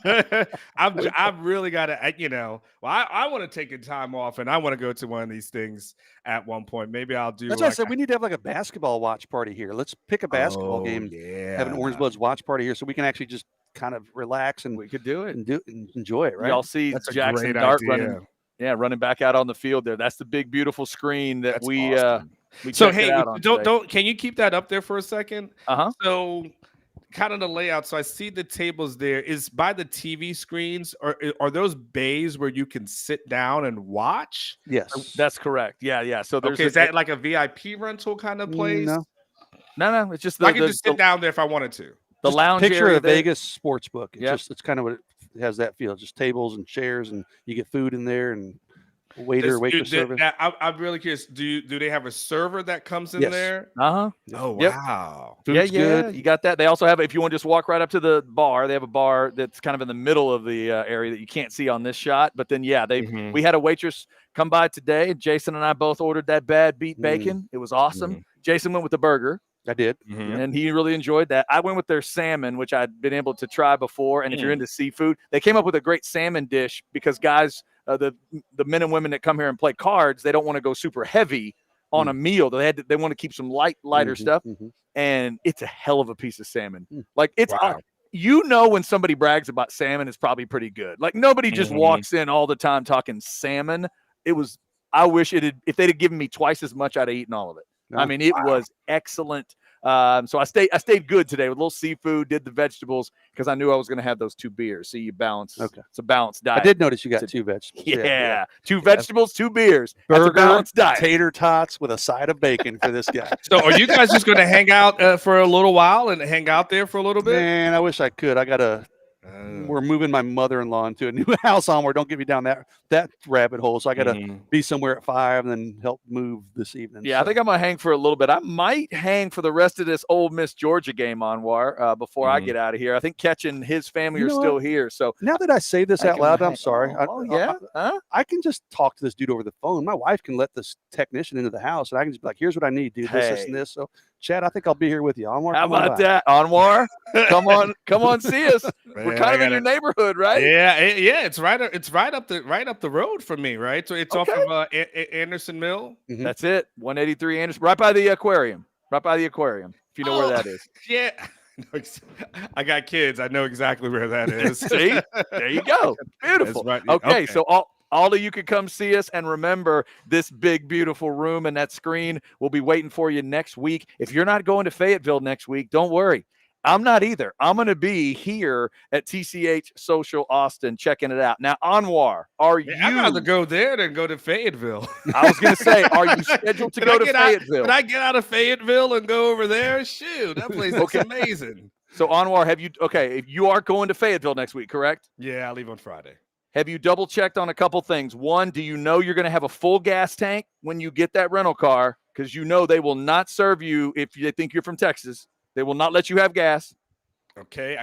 I've really got to, I want to take a time off and I want to go to one of these things at one point. Maybe I'll do. That's what I said. We need to have like a basketball watch party here. Let's pick a basketball game. Yeah. Have an Orange Bloods watch party here so we can actually just kind of relax and we could do it and enjoy it, right? Y'all see That's Jackson Dart running back out on the field there. That's the big, beautiful screen that We So checked it hey, out on don't can you keep that up there for a second? Uh-huh. So kind of the layout. So I see the tables there. Is by the TV screens, or are those bays where you can sit down and watch? Yes. That's correct. Yeah. So there's Okay, is that like a VIP rental kind of place? No. It's just I can just sit down there if I wanted to. the Just lounge picture area a there. Vegas sports book. Yep. It's kind of what it has that feel. Just tables and chairs, and you get food in there, and waitress service. I'm really curious. Do they have a server that comes in Yes. there? Uh-huh. Oh Yep. wow. Food's good. You got that. They also have, if you want to just walk right up to the bar, they have a bar that's kind of in the middle of the area that you can't see on this shot. But then, we had a waitress come by today. Jason and I both ordered that bad beat bacon. It was awesome. Jason went with the burger. I did. And he really enjoyed that. I went with their salmon, which I'd been able to try before. And if you're into seafood, they came up with a great salmon dish because guys, the men and women that come here and play cards, they don't want to go super heavy on a meal. They want to keep some lighter stuff. And it's a hell of a piece of salmon. Like it's, when somebody brags about salmon, it's probably pretty good. Like nobody just walks in all the time talking salmon. I wish if they'd have given me twice as much, I'd have eaten all of it. I mean, it was excellent. So I stayed good today with a little seafood, did the vegetables because I knew I was going to have those 2 beers. So you balance. Okay. It's a balanced diet. I did notice you got 2 vegetables. Yeah. 2 vegetables, 2 beers. Burger, that's a balanced diet. Tater tots with a side of bacon for this guy. So are you guys just going to hang out for a little while and hang out there for a little bit? Man, I wish I could. We're moving my mother-in-law into a new house on where don't get me down that rabbit hole. So I got to be somewhere at 5 and then help move this evening. Yeah, I think I'm going to hang for a little bit. I might hang for the rest of this Ole Miss Georgia game, Anwar, before I get out of here. I think Ketch and his family are still here. So now that I say this out loud, I'm sorry. I can just talk to this dude over the phone. My wife can let this technician into the house, and I can just be like, here's what I need, dude, this, and this. So Chad, I think I'll be here with you. Anwar, how about that, Anwar? Come on, see us. We're kind of in your neighborhood, right? Yeah. It's right up the road from me, right? So it's off of Anderson Mill. That's it, 183 Anderson, right by the aquarium. If you know where that is. Yeah. I got kids. I know exactly where that is. See, there you go. Beautiful. Right. Okay, so all of you can come see us, and remember, this big, beautiful room and that screen will be waiting for you next week. If you're not going to Fayetteville next week, don't worry. I'm not either. I'm going to be here at TCH Social Austin checking it out. Now, Anwar, I'd rather go there than go to Fayetteville. I was going to say, are you scheduled to go to Fayetteville? Can I get out of Fayetteville and go over there? Shoot, that place looks amazing. So, Anwar, if you are going to Fayetteville next week, correct? Yeah, I leave on Friday. Have you double checked on a couple things? One, do you know you're going to have a full gas tank when you get that rental car? Because they will not serve you if they think you're from Texas. They will not let you have gas. Okay,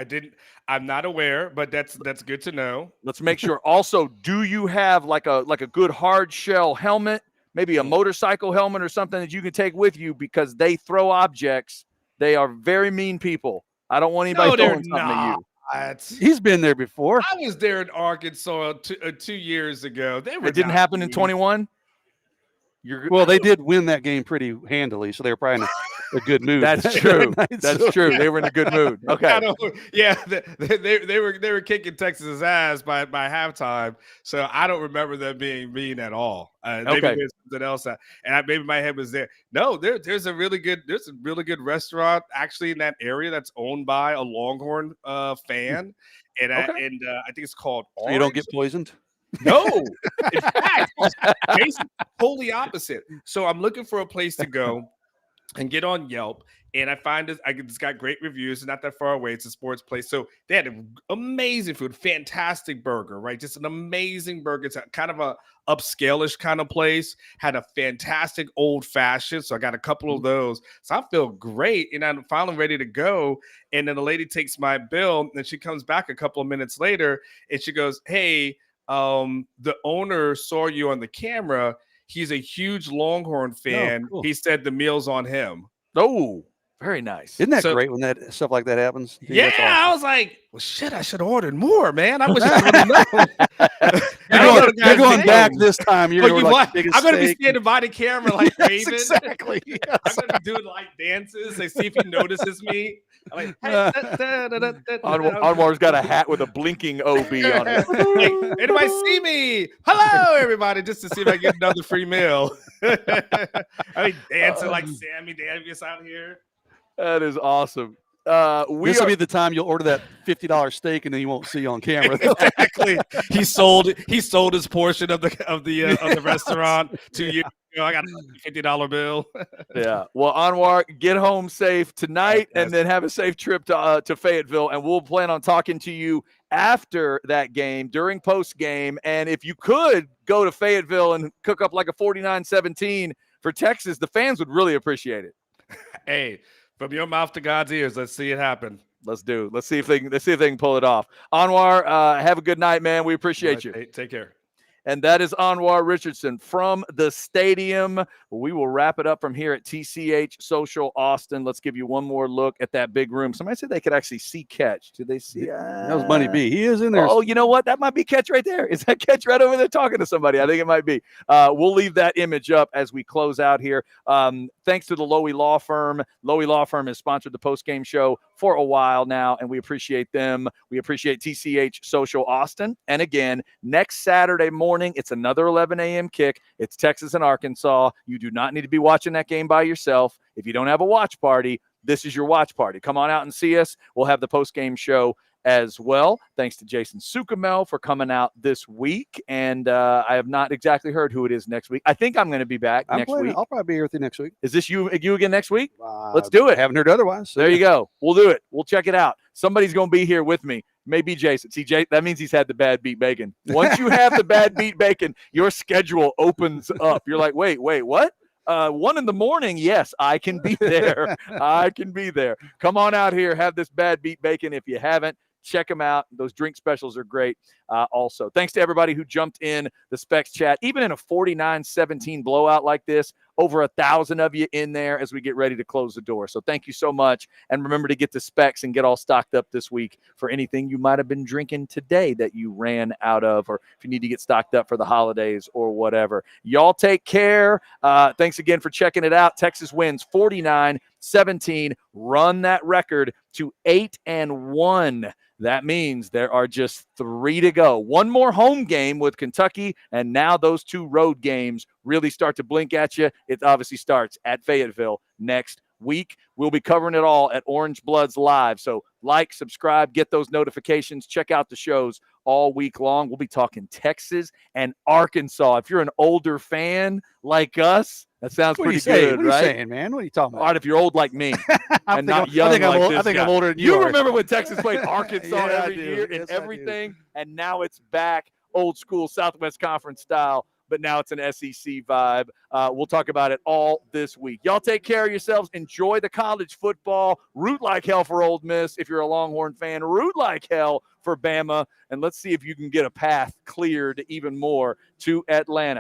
I'm not aware, but that's good to know. Let's make sure. Also, do you have like a good hard shell helmet, maybe a motorcycle helmet or something that you can take with you, because they throw objects. They are very mean people. I don't want anybody throwing something at you. He's been there before. I was there in Arkansas 2 years ago. It didn't happen in 21. Well, they did win that game pretty handily, so they were probably in a good mood. That's true. That's true. They were in a good mood. Okay. Yeah, they were kicking Texas's ass by halftime, so I don't remember them being mean at all. Maybe there's something else, and maybe my head was there. No, there's a really good restaurant actually in that area that's owned by a Longhorn fan, and I think it's called Orange. So you don't get poisoned? No, in fact, it's totally opposite. So I'm looking for a place to go and get on Yelp, and I find it's got great reviews. It's not that far away. It's a sports place. So they had amazing food, fantastic burger, right? Just an amazing burger. It's kind of a upscale-ish kind of place. Had a fantastic old fashioned. So I got a couple of those. So I feel great, and I'm finally ready to go. And then the lady takes my bill, and she comes back a couple of minutes later, and she goes, "Hey, the owner saw you on the camera. He's a huge Longhorn fan. Cool. He said the meal's on him." Oh, very nice. Isn't that great when that stuff like that happens? Yeah, awesome. I was like, well, shit, I should have ordered more, man. I wish I would have known. You're going back this time. I'm going to be standing by the camera like Raven. Exactly. Yes. I'm going to be doing like dances. They see if he notices me. Like, Anwar's got a hat with a blinking OB on it. like, anybody see me? Hello, everybody, just to see if I get another free meal. I mean, dancing like Sammy Davis out here. That is awesome. This will be the time you'll order that $50 steak, and then you won't see you on camera. Exactly. He sold his portion of the restaurant to you. I got a $50 bill. Yeah. Well, Anwar, get home safe tonight, and then have a safe trip to Fayetteville. And we'll plan on talking to you after that game, during post game. And if you could go to Fayetteville and cook up like a 49-17 for Texas, the fans would really appreciate it. Hey, from your mouth to God's ears, let's see it happen. Let's see if they can pull it off. Anwar, have a good night, man. We appreciate you. Take care. And that is Anwar Richardson from the stadium. We will wrap it up from here at TCH Social Austin. Let's give you one more look at that big room. Somebody said they could actually see Catch. Did they see? That was Bunny B. He is in there. Oh, you know what? That might be Catch right there. Is that Catch right over there talking to somebody? I think it might be. We'll leave that image up as we close out here. Thanks to the Lowy Law Firm. Lowy Law Firm has sponsored the postgame show for a while now, and we appreciate them. We appreciate TCH Social Austin. And again, next Saturday morning, it's another 11 a.m. kick. It's Texas and Arkansas. You do not need to be watching that game by yourself. If you don't have a watch party, this is your watch party. Come on out and see us. We'll have the postgame show as well. Thanks to Jason Sukamel for coming out this week. And I have not exactly heard who it is next week. I think I'm going to be back next week. I'll probably be here with you next week. Is this you again next week? Let's do it. Haven't heard otherwise. So there you go. We'll do it. We'll check it out. Somebody's going to be here with me. Maybe Jason. See, that means he's had the bad beat bacon. Once you have the bad beat bacon, your schedule opens up. You're like, wait, what? 1 a.m. Yes, I can be there. I can be there. Come on out here. Have this bad beat bacon if you haven't. Check them out. Those drink specials are great. Also, thanks to everybody who jumped in the Specs chat. Even in a 49-17 blowout like this, over 1,000 of you in there as we get ready to close the door. So thank you so much. And remember to get the Specs and get all stocked up this week for anything you might have been drinking today that you ran out of, or if you need to get stocked up for the holidays or whatever. Y'all take care. Thanks again for checking it out. Texas wins 49-17. Run that record to 8-1. That means there are just 3 to go. One more home game with Kentucky, and now those 2 road games really start to blink at you. It obviously starts at Fayetteville next week. We'll be covering it all at Orange Bloods Live. So like, subscribe, get those notifications, check out the shows all week long. We'll be talking Texas and Arkansas. If you're an older fan like us, that sounds pretty good, right? What are you saying, man? What are you talking about? All right, if you're old like me and not young like this I think guy. I'm older than you. You remember when Texas played Arkansas Yeah, every year and everything, and now it's back old school Southwest Conference style, but now it's an SEC vibe. We'll talk about it all this week. Y'all take care of yourselves. Enjoy the college football. Root like hell for Ole Miss. If you're a Longhorn fan, root like hell for Bama. And let's see if you can get a path cleared even more to Atlanta.